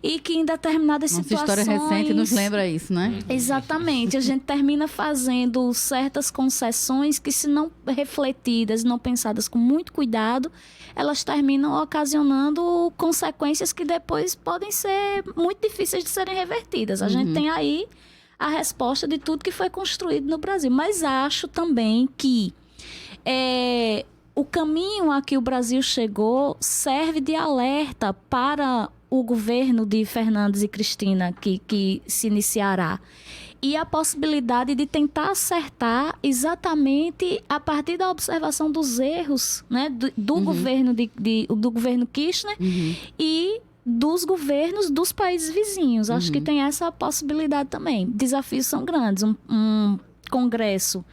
e que em determinadas situações... Nossa história recente nos lembra isso, né? Exatamente. A gente termina fazendo certas concessões que, se não refletidas, não pensadas com muito cuidado, elas terminam ocasionando consequências que depois podem ser muito difíceis de serem revertidas. A gente tem aí a resposta de tudo que foi construído no Brasil. Mas acho também que o caminho a que o Brasil chegou serve de alerta para o governo de Fernandes e Cristina que se iniciará. E a possibilidade de tentar acertar exatamente a partir da observação dos erros, né, do governo do governo Kirchner e dos governos dos países vizinhos. Acho que tem essa possibilidade também. Desafios são grandes. Um congresso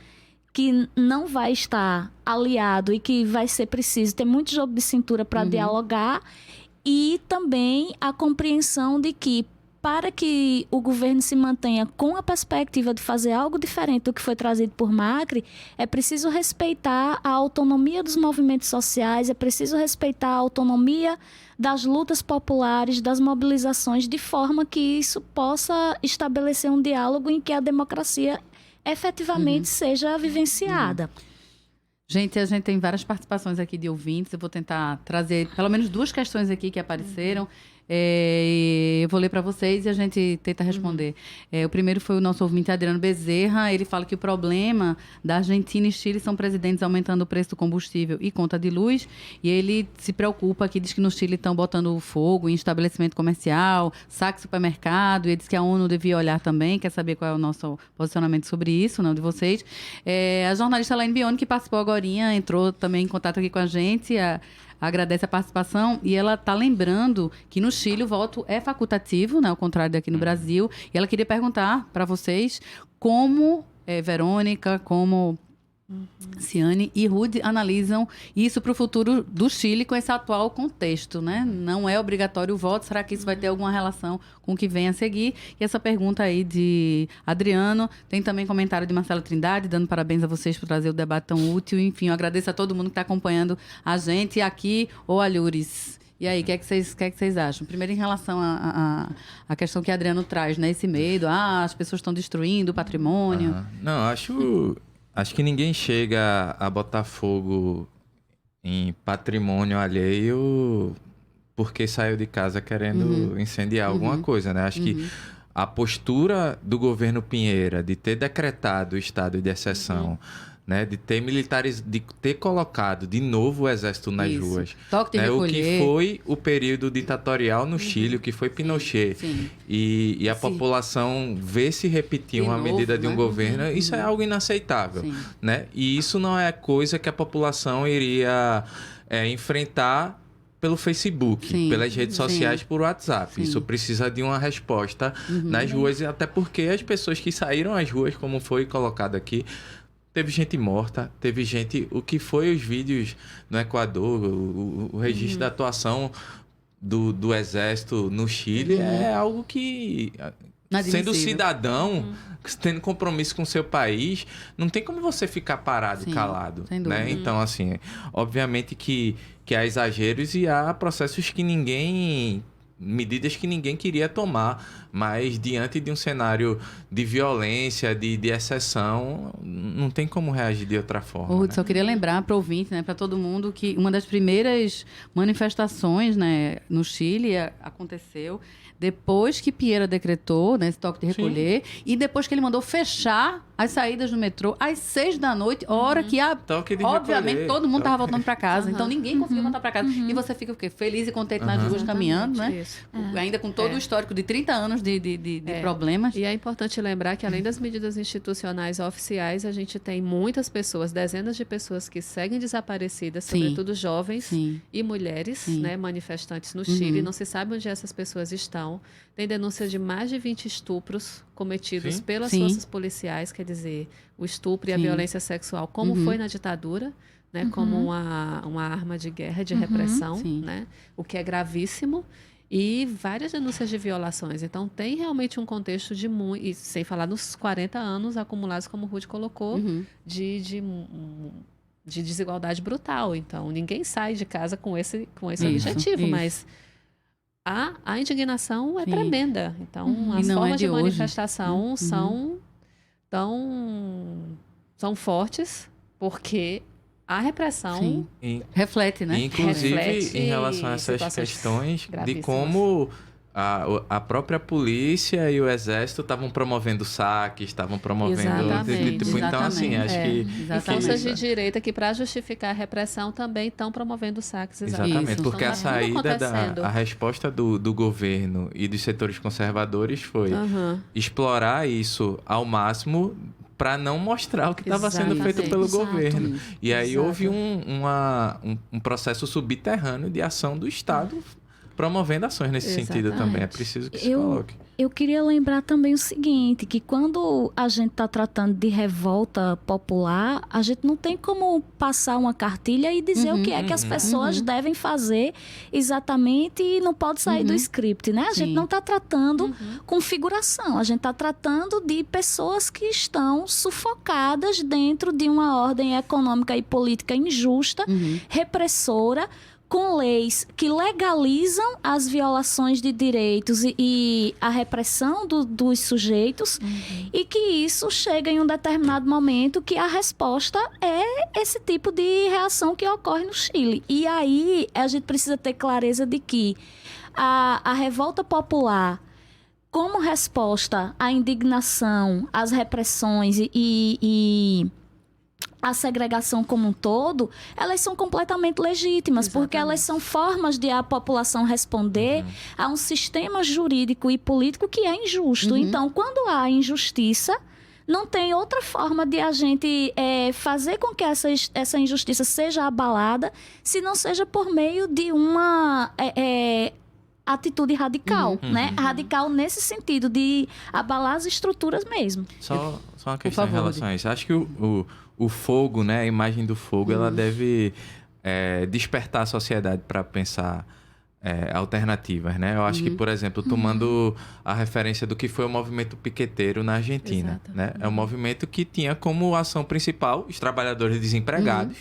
que não vai estar aliado e que vai ser preciso ter muito jogo de cintura para dialogar, e também a compreensão de que, para que o governo se mantenha com a perspectiva de fazer algo diferente do que foi trazido por Macri, é preciso respeitar a autonomia dos movimentos sociais, é preciso respeitar a autonomia das lutas populares, das mobilizações, de forma que isso possa estabelecer um diálogo em que a democracia efetivamente seja vivenciada. Gente, a gente tem várias participações aqui de ouvintes. Eu vou tentar trazer pelo menos 2 questões aqui que apareceram. Eu vou ler para vocês e a gente tenta responder. O primeiro foi o nosso ouvinte Adriano Bezerra. Ele fala que o problema da Argentina e Chile são presidentes aumentando o preço do combustível e conta de luz. E ele se preocupa aqui, diz que no Chile estão botando fogo em estabelecimento comercial, saque supermercado. E ele diz que a ONU devia olhar também. Quer saber qual é o nosso posicionamento sobre isso, não de vocês. A jornalista Laine Bione, que participou agorinha, entrou também em contato aqui com a gente. Agradece a participação e ela está lembrando que no Chile o voto é facultativo, né, ao contrário daqui no Brasil. E ela queria perguntar para vocês como Verônica, como Ciane e Rude analisam isso para o futuro do Chile com esse atual contexto, né? Não é obrigatório o voto, será que isso vai ter alguma relação com o que vem a seguir? E essa pergunta aí de Adriano, tem também comentário de Marcelo Trindade, dando parabéns a vocês por trazer o debate tão útil. Enfim, eu agradeço a todo mundo que está acompanhando a gente aqui, ou Alhures. E aí, o que é que vocês acham? Primeiro, em relação à questão que Adriano traz, né? Esse medo, as pessoas estão destruindo o patrimônio. Não, acho que ninguém chega a botar fogo em patrimônio alheio porque saiu de casa querendo incendiar alguma coisa, né? Acho que a postura do governo Pinheira de ter decretado o estado de exceção, né, de ter de ter colocado de novo o exército nas ruas. Toque de né, recolher. O que foi o período ditatorial no Chile, o que foi Pinochet. E a população ver se repetir uma medida de um governo, isso é algo inaceitável. Né? E isso não é coisa que a população iria enfrentar pelo Facebook, pelas redes sociais, por WhatsApp. Isso precisa de uma resposta nas ruas, até porque as pessoas que saíram às ruas, como foi colocado aqui, teve gente morta, teve gente... O que foi os vídeos no Equador, o registro da atuação do Exército no Chile é algo que... Sendo cidadão, tendo compromisso com o seu país, não tem como você ficar parado, calado. Né? Então, assim, obviamente que há exageros e há processos que medidas que ninguém queria tomar, mas diante de um cenário de violência, de exceção, não tem como reagir de outra forma. Ruth, só queria lembrar para o ouvinte, né, para todo mundo, que uma das primeiras manifestações, né, no Chile aconteceu depois que Pinheira decretou, né, esse toque de recolher, e depois que ele mandou fechar as saídas do metrô às 6 da noite, hora que, obviamente, todo mundo estava voltando para casa. Então, ninguém conseguiu voltar para casa. E você fica o quê? Feliz e contente nas ruas, caminhando, né? Ainda com todo o histórico de 30 anos de problemas. E é importante lembrar que, além das medidas institucionais oficiais, a gente tem muitas pessoas, dezenas de pessoas que seguem desaparecidas, sobretudo jovens e mulheres, né, manifestantes no Chile. Não se sabe onde essas pessoas estão. Tem denúncia de mais de 20 estupros cometidos pelas forças policiais, quer dizer, o estupro e a violência sexual, como foi na ditadura, né, como uma arma de guerra, de repressão, né, o que é gravíssimo, e várias denúncias de violações. Então, tem realmente um contexto de muito... E sem falar nos 40 anos acumulados, como o Ruth colocou, de desigualdade brutal. Então, ninguém sai de casa com esse objetivo, mas... A indignação é tremenda. Então, as formas de manifestação são fortes, porque a repressão reflete, né? Inclusive, em relação a essas questões de como a própria polícia e o exército estavam promovendo saques, estavam promovendo... Então, assim, acho que... E forças de direita que, para justificar a repressão, também estão promovendo saques. Exatamente, porque a saída a resposta do governo e dos setores conservadores foi explorar isso ao máximo para não mostrar o que estava sendo feito pelo governo. E aí houve um processo subterrâneo de ação do Estado promovendo ações nesse sentido também. É preciso que se coloque. Eu queria lembrar também o seguinte, que quando a gente está tratando de revolta popular, a gente não tem como passar uma cartilha e dizer o que é que as pessoas devem fazer exatamente e não pode sair do script, né? A gente não está tratando com figuração, a gente está tratando de pessoas que estão sufocadas dentro de uma ordem econômica e política injusta, repressora, com leis que legalizam as violações de direitos e a repressão dos sujeitos, e que isso chega em um determinado momento que a resposta é esse tipo de reação que ocorre no Chile. E aí a gente precisa ter clareza de que a revolta popular, como resposta à indignação, às repressões e a segregação como um todo, elas são completamente legítimas, porque elas são formas de a população responder a um sistema jurídico e político que é injusto. Então, quando há injustiça, não tem outra forma de a gente fazer com que essa injustiça seja abalada, se não seja por meio de uma atitude radical, né? Radical nesse sentido, de abalar as estruturas mesmo. Só uma questão em relação a isso. Acho que o fogo, né, a imagem do fogo, ela deve despertar a sociedade para pensar alternativas, né? Eu acho que, por exemplo, tomando a referência do que foi o movimento piqueteiro na Argentina, né? É um movimento que tinha como ação principal os trabalhadores desempregados,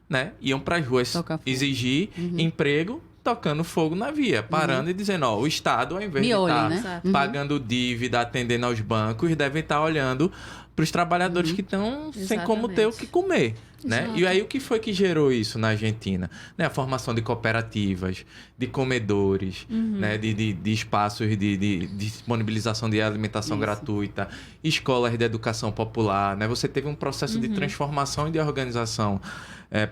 né? Iam para as ruas exigir emprego, tocando fogo na via, parando e dizendo, o Estado, ao invés de estar pagando dívida, atendendo aos bancos, deve estar olhando para os trabalhadores que estão sem como ter o que comer. Né? E aí o que foi que gerou isso na Argentina? Né? A formação de cooperativas, de comedores, né? de espaços de disponibilização de alimentação gratuita, escolas de educação popular. Né? Você teve um processo de transformação e de organização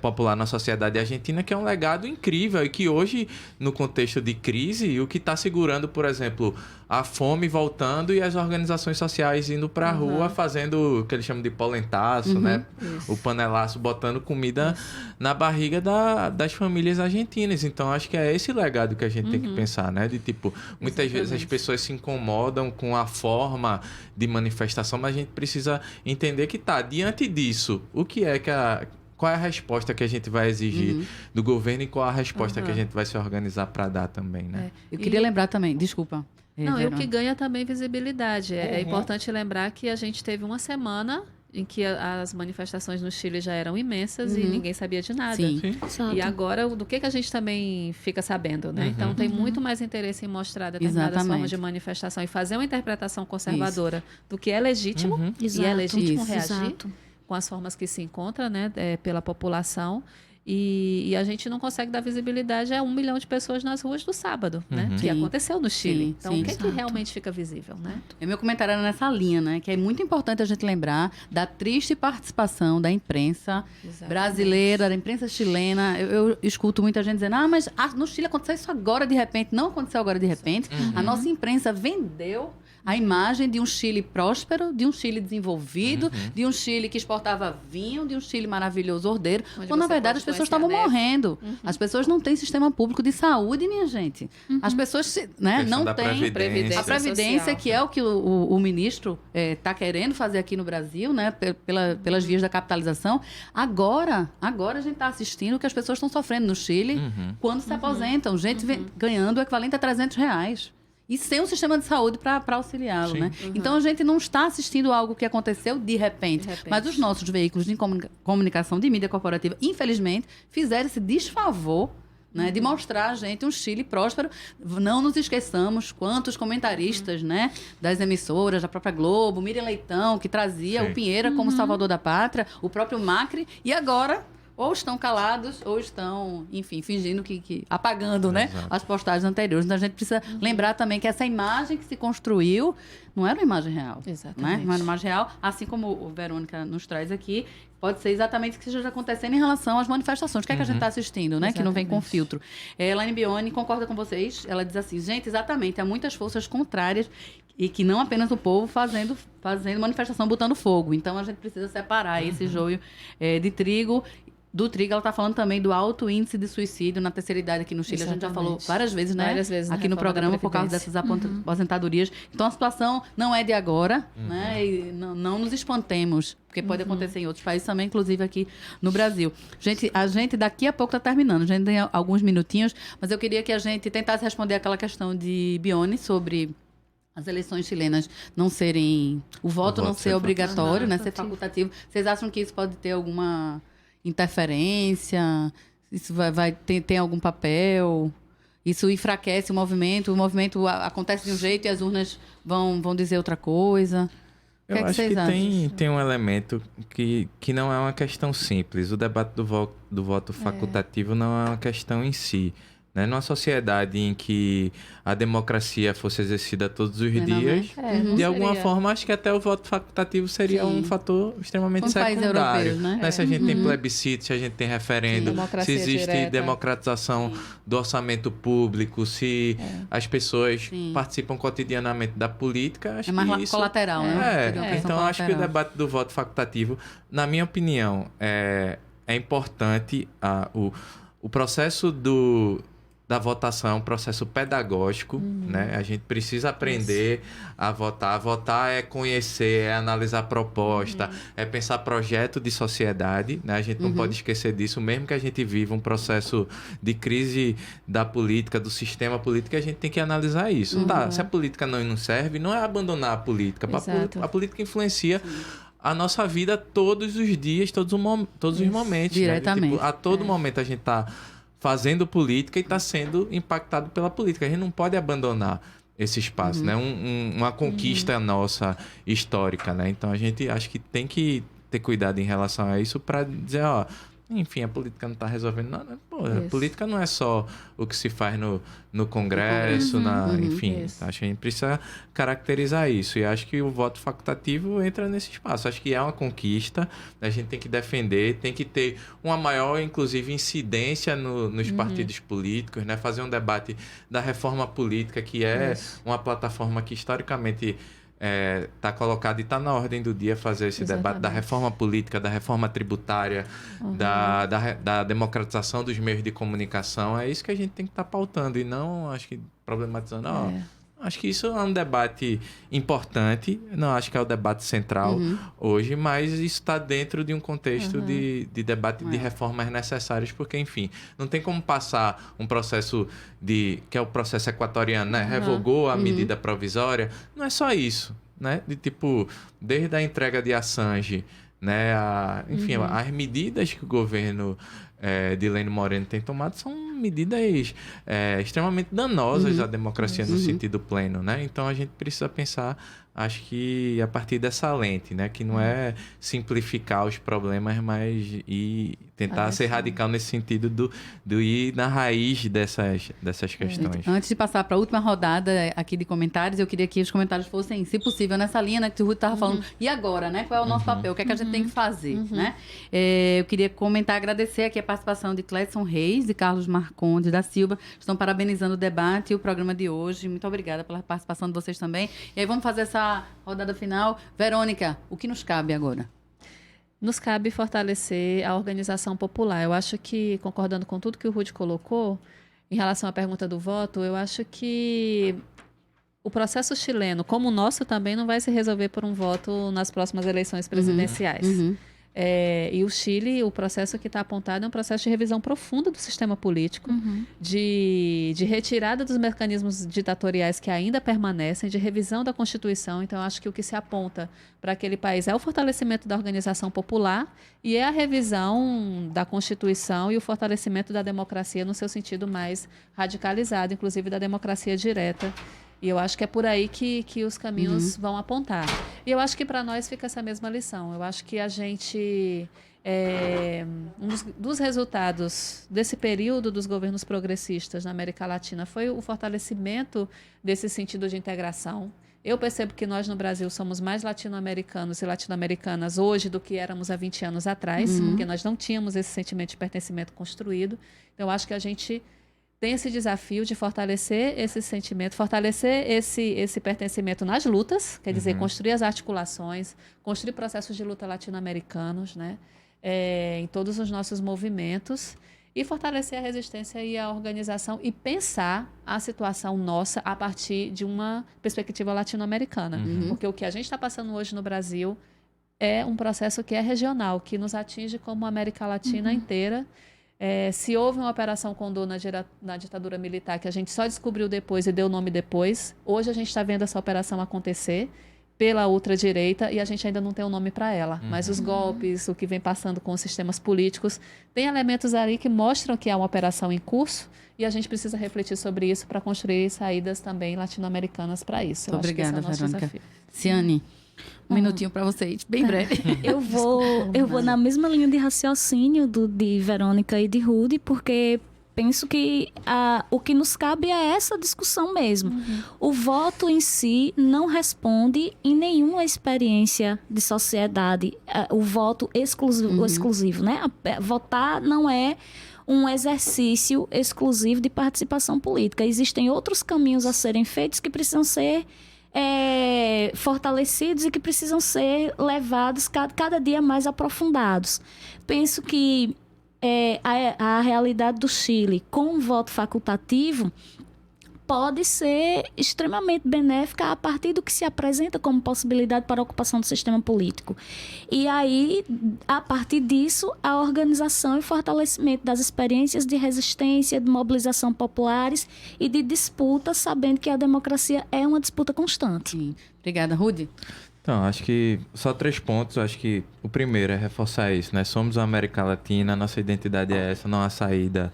popular na sociedade argentina, que é um legado incrível e que hoje, no contexto de crise, o que está segurando, por exemplo, a fome voltando e as organizações sociais indo para a rua fazendo o que eles chamam de polentaço, né? O panelaço, botando comida na barriga das famílias argentinas. Então, acho que é esse legado que a gente tem que pensar, né? De tipo, muitas vezes as pessoas se incomodam com a forma de manifestação, mas a gente precisa entender que diante disso, o que é que qual é a resposta que a gente vai exigir do governo e qual a resposta que a gente vai se organizar para dar também, né? Eu queria lembrar também, desculpa. Não, e o que ganha também visibilidade. É importante lembrar que a gente teve uma semana em que as manifestações no Chile já eram imensas e ninguém sabia de nada. Sim. E agora, do que a gente também fica sabendo, né? Então, tem muito mais interesse em mostrar determinadas formas de manifestação e fazer uma interpretação conservadora do que é legítimo, e é legítimo reagir com as formas que se encontra, né, pela população. E a gente não consegue dar visibilidade a 1 milhão de pessoas nas ruas do sábado, né? Que aconteceu no Chile. Então, o que é que realmente fica visível, né? Meu comentário era nessa linha, né? Que é muito importante a gente lembrar da triste participação da imprensa brasileira, da imprensa chilena. Eu escuto muita gente dizendo, mas no Chile aconteceu isso agora de repente. Não aconteceu agora de repente. A nossa imprensa vendeu a imagem de um Chile próspero, de um Chile desenvolvido, de um Chile que exportava vinho, de um Chile maravilhoso, ordeiro. Quando, na verdade, as pessoas estavam morrendo. As pessoas não têm sistema público de saúde, minha gente. As pessoas não têm previdência. A previdência, social, que é o que o ministro está querendo fazer aqui no Brasil, né, pelas vias da capitalização. Agora a gente está assistindo o que as pessoas estão sofrendo no Chile quando se aposentam. Gente ganhando o equivalente a R$300. E sem um sistema de saúde para auxiliá-lo, né? Então, a gente não está assistindo algo que aconteceu de repente. Mas os nossos veículos de comunicação de mídia corporativa, infelizmente, fizeram esse desfavor, né, de mostrar a gente um Chile próspero. Não nos esqueçamos quantos comentaristas, né, das emissoras, da própria Globo, Miriam Leitão, que trazia o Pinheira como salvador da pátria, o próprio Macri, e agora ou estão calados, ou estão, enfim, fingindo que apagando, né, as postagens anteriores. Então, a gente precisa lembrar também que essa imagem que se construiu não era uma imagem real. Né? Não era uma imagem real, assim como o Verônica nos traz aqui, pode ser exatamente o que esteja acontecendo em relação às manifestações. O que é que a gente está assistindo, né? Que não vem com filtro. Elaine Bione concorda com vocês. Ela diz assim, gente, exatamente, há muitas forças contrárias e que não apenas o povo fazendo manifestação, botando fogo. Então, a gente precisa separar esse joio de trigo. do trigo, ela está falando também do alto índice de suicídio na terceira idade aqui no Chile. Exatamente. A gente já falou várias vezes, né? Várias vezes aqui no programa por causa dessas aposentadorias. Então, a situação não é de agora, né? E não nos espantemos, porque pode acontecer em outros países também, inclusive aqui no Brasil. Gente, a gente daqui a pouco está terminando. A gente tem alguns minutinhos, mas eu queria que a gente tentasse responder aquela questão de Bione sobre as eleições chilenas não serem... O voto não ser obrigatório, né? Ser facultativo. Vocês acham que isso pode ter alguma interferência? Isso tem algum papel? Isso enfraquece o movimento acontece de um jeito e as urnas vão dizer outra coisa? Eu acho que tem um elemento que não é uma questão simples. O debate do voto facultativo não é uma questão em si. Né? Numa sociedade em que a democracia fosse exercida todos os dias, de alguma forma, acho que até o voto facultativo seria um fator extremamente secundário. Europeus, né? Se a gente tem plebiscito, se a gente tem referendo, se existe democratização do orçamento público, se as pessoas participam cotidianamente da política, acho mais que isso... colateral, né? Então, acho que o debate do voto facultativo, na minha opinião, é importante o processo da votação é um processo pedagógico, né? A gente precisa aprender a votar. Votar é conhecer, é analisar proposta, é pensar projeto de sociedade, né? A gente não pode esquecer disso, mesmo que a gente viva um processo de crise da política, do sistema político, a gente tem que analisar isso. Tá, se a política não serve, não é abandonar a política. A política influencia a nossa vida todos os dias, todos os momentos. Diretamente. Né? Tipo, a todo momento a gente está fazendo política e está sendo impactado pela política. A gente não pode abandonar esse espaço, né? Uma conquista nossa histórica, né? Então a gente acho que tem que ter cuidado em relação a isso para dizer, enfim, a política não está resolvendo nada. A política não é só o que se faz no Congresso, enfim. Acho que a gente precisa caracterizar isso. E acho que o voto facultativo entra nesse espaço. Acho que é uma conquista, a gente tem que defender, tem que ter uma maior, inclusive, incidência nos partidos políticos, né? Fazer um debate da reforma política, que é uma plataforma que, historicamente, está colocado e está na ordem do dia fazer esse debate da reforma política, da reforma tributária, da democratização dos meios de comunicação. É isso que a gente tem que estar pautando e não, acho que, problematizando. Acho que isso é um debate importante, não acho que é o debate central hoje, mas isso está dentro de um contexto de debate de reformas necessárias, porque, enfim, não tem como passar um processo que é o processo equatoriano, né? Revogou a medida provisória, não é só isso, né? Desde a entrega de Assange, né? Enfim, as medidas que o governo de Lênin Moreno tem tomado são medidas extremamente danosas à democracia no sentido pleno, né? Então a gente precisa pensar, acho que a partir dessa lente, né? Que não é simplificar os problemas, mas tentar ser radical nesse sentido do ir na raiz dessas questões. Antes de passar para a última rodada aqui de comentários, eu queria que os comentários fossem, se possível, nessa linha, né, que o Ruth estava falando. E agora, né? Qual é o nosso papel? O que é que a gente tem que fazer, né? Eu queria agradecer aqui a participação de Cledson Reis e Carlos Marcondes da Silva. Estão parabenizando o debate e o programa de hoje. Muito obrigada pela participação de vocês também. E aí vamos fazer essa rodada final. Verônica, o que nos cabe agora? Nos cabe fortalecer a organização popular. Eu acho que, concordando com tudo que o Ruth colocou, em relação à pergunta do voto, eu acho que o processo chileno, como o nosso, também não vai se resolver por um voto nas próximas eleições presidenciais. E o Chile, o processo que está apontado é um processo de revisão profunda do sistema político, de retirada dos mecanismos ditatoriais que ainda permanecem, de revisão da Constituição. Então, eu acho que o que se aponta para aquele país é o fortalecimento da organização popular e é a revisão da Constituição e o fortalecimento da democracia no seu sentido mais radicalizado, inclusive da democracia direta. E eu acho que é por aí que os caminhos vão apontar. E eu acho que para nós fica essa mesma lição. Eu acho que a gente... um dos resultados desse período dos governos progressistas na América Latina foi o fortalecimento desse sentido de integração. Eu percebo que nós no Brasil somos mais latino-americanos e latino-americanas hoje do que éramos há 20 anos atrás, porque nós não tínhamos esse sentimento de pertencimento construído. Então, eu acho que a gente tem esse desafio de fortalecer esse sentimento, fortalecer esse pertencimento nas lutas, quer dizer, construir as articulações, construir processos de luta latino-americanos, né? em todos os nossos movimentos e fortalecer a resistência e a organização e pensar a situação nossa a partir de uma perspectiva latino-americana. Porque o que a gente está passando hoje no Brasil é um processo que é regional, que nos atinge como América Latina inteira. Se houve uma operação Condor na ditadura militar, que a gente só descobriu depois e deu o nome depois, hoje a gente está vendo essa operação acontecer pela ultradireita e a gente ainda não tem um nome para ela. Mas os golpes, o que vem passando com os sistemas políticos, tem elementos ali que mostram que há uma operação em curso e a gente precisa refletir sobre isso para construir saídas também latino-americanas para isso. Muito obrigada, Verônica. Desafio. Ciane, um minutinho para vocês, bem breve. Eu vou na mesma linha de raciocínio de Verônica e de Rudy, porque penso que o que nos cabe é essa discussão mesmo. O voto em si não responde em nenhuma experiência de sociedade. O voto exclusivo, né? Votar não é um exercício exclusivo de participação política. Existem outros caminhos a serem feitos que precisam ser fortalecidos e que precisam ser levados cada dia mais aprofundados. Penso que a realidade do Chile com o voto facultativo pode ser extremamente benéfica a partir do que se apresenta como possibilidade para a ocupação do sistema político. E aí, a partir disso, a organização e fortalecimento das experiências de resistência, de mobilização populares e de disputa, sabendo que a democracia é uma disputa constante. Sim. Obrigada, Rudy. Então, acho que só 3 pontos. Acho que o primeiro é reforçar isso, né? Somos a América Latina, nossa identidade é essa, não há saída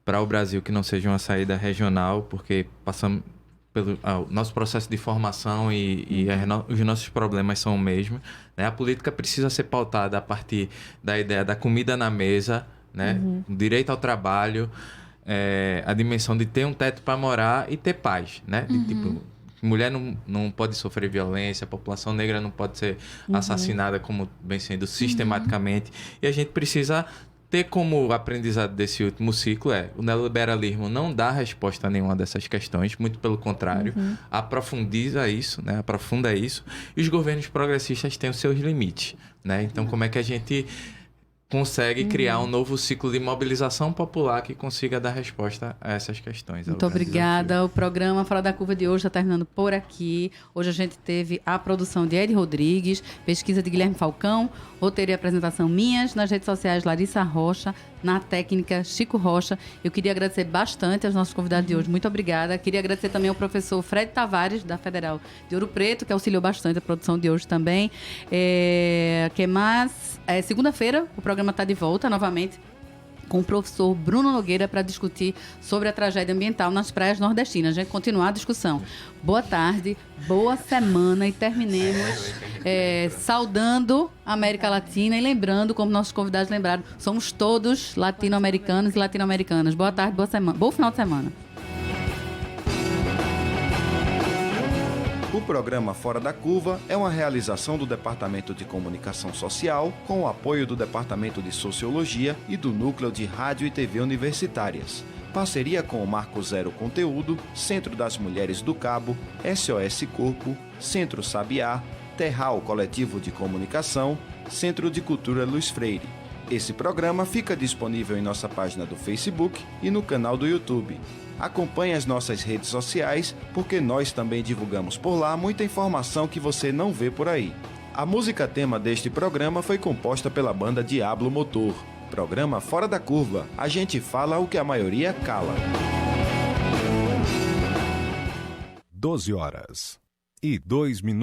para o Brasil que não seja uma saída regional, porque passamos pelo nosso processo de formação e os nossos problemas são o mesmo, né? A política precisa ser pautada a partir da ideia da comida na mesa, né? O direito ao trabalho, a dimensão de ter um teto para morar e ter paz, né? Tipo, mulher não pode sofrer violência, a população negra não pode ser assassinada como vem sendo sistematicamente. E a gente precisa ter como aprendizado desse último ciclo o neoliberalismo não dá resposta a nenhuma dessas questões, muito pelo contrário, aprofunda isso, e os governos progressistas têm os seus limites, né? Então, como é que a gente consegue criar um novo ciclo de mobilização popular que consiga dar resposta a essas questões? Muito obrigada. O programa Fora da Curva de hoje está terminando por aqui. Hoje a gente teve a produção de Ed Rodrigues, pesquisa de Guilherme Falcão, roteiro e apresentação minhas, nas redes sociais Larissa Rocha, na técnica Chico Rocha. Eu queria agradecer bastante aos nossos convidados de hoje. Muito obrigada. Queria agradecer também ao professor Fred Tavares, da Federal de Ouro Preto, que auxiliou bastante a produção de hoje também. Que mais? Segunda-feira, o programa está de volta novamente com o professor Bruno Nogueira para discutir sobre a tragédia ambiental nas praias nordestinas. A gente continuar a discussão. Boa tarde, boa semana e terminemos saudando a América Latina e lembrando, como nossos convidados lembraram, somos todos latino-americanos e latino-americanas. Boa tarde, boa semana, bom final de semana. O programa Fora da Curva é uma realização do Departamento de Comunicação Social com o apoio do Departamento de Sociologia e do Núcleo de Rádio e TV Universitárias. Parceria com o Marco Zero Conteúdo, Centro das Mulheres do Cabo, SOS Corpo, Centro Sabiá, Terral Coletivo de Comunicação, Centro de Cultura Luiz Freire. Esse programa fica disponível em nossa página do Facebook e no canal do YouTube. Acompanhe as nossas redes sociais, porque nós também divulgamos por lá muita informação que você não vê por aí. A música tema deste programa foi composta pela banda Diablo Motor. Programa Fora da Curva. A gente fala o que a maioria cala. 12 horas e 2 minutos.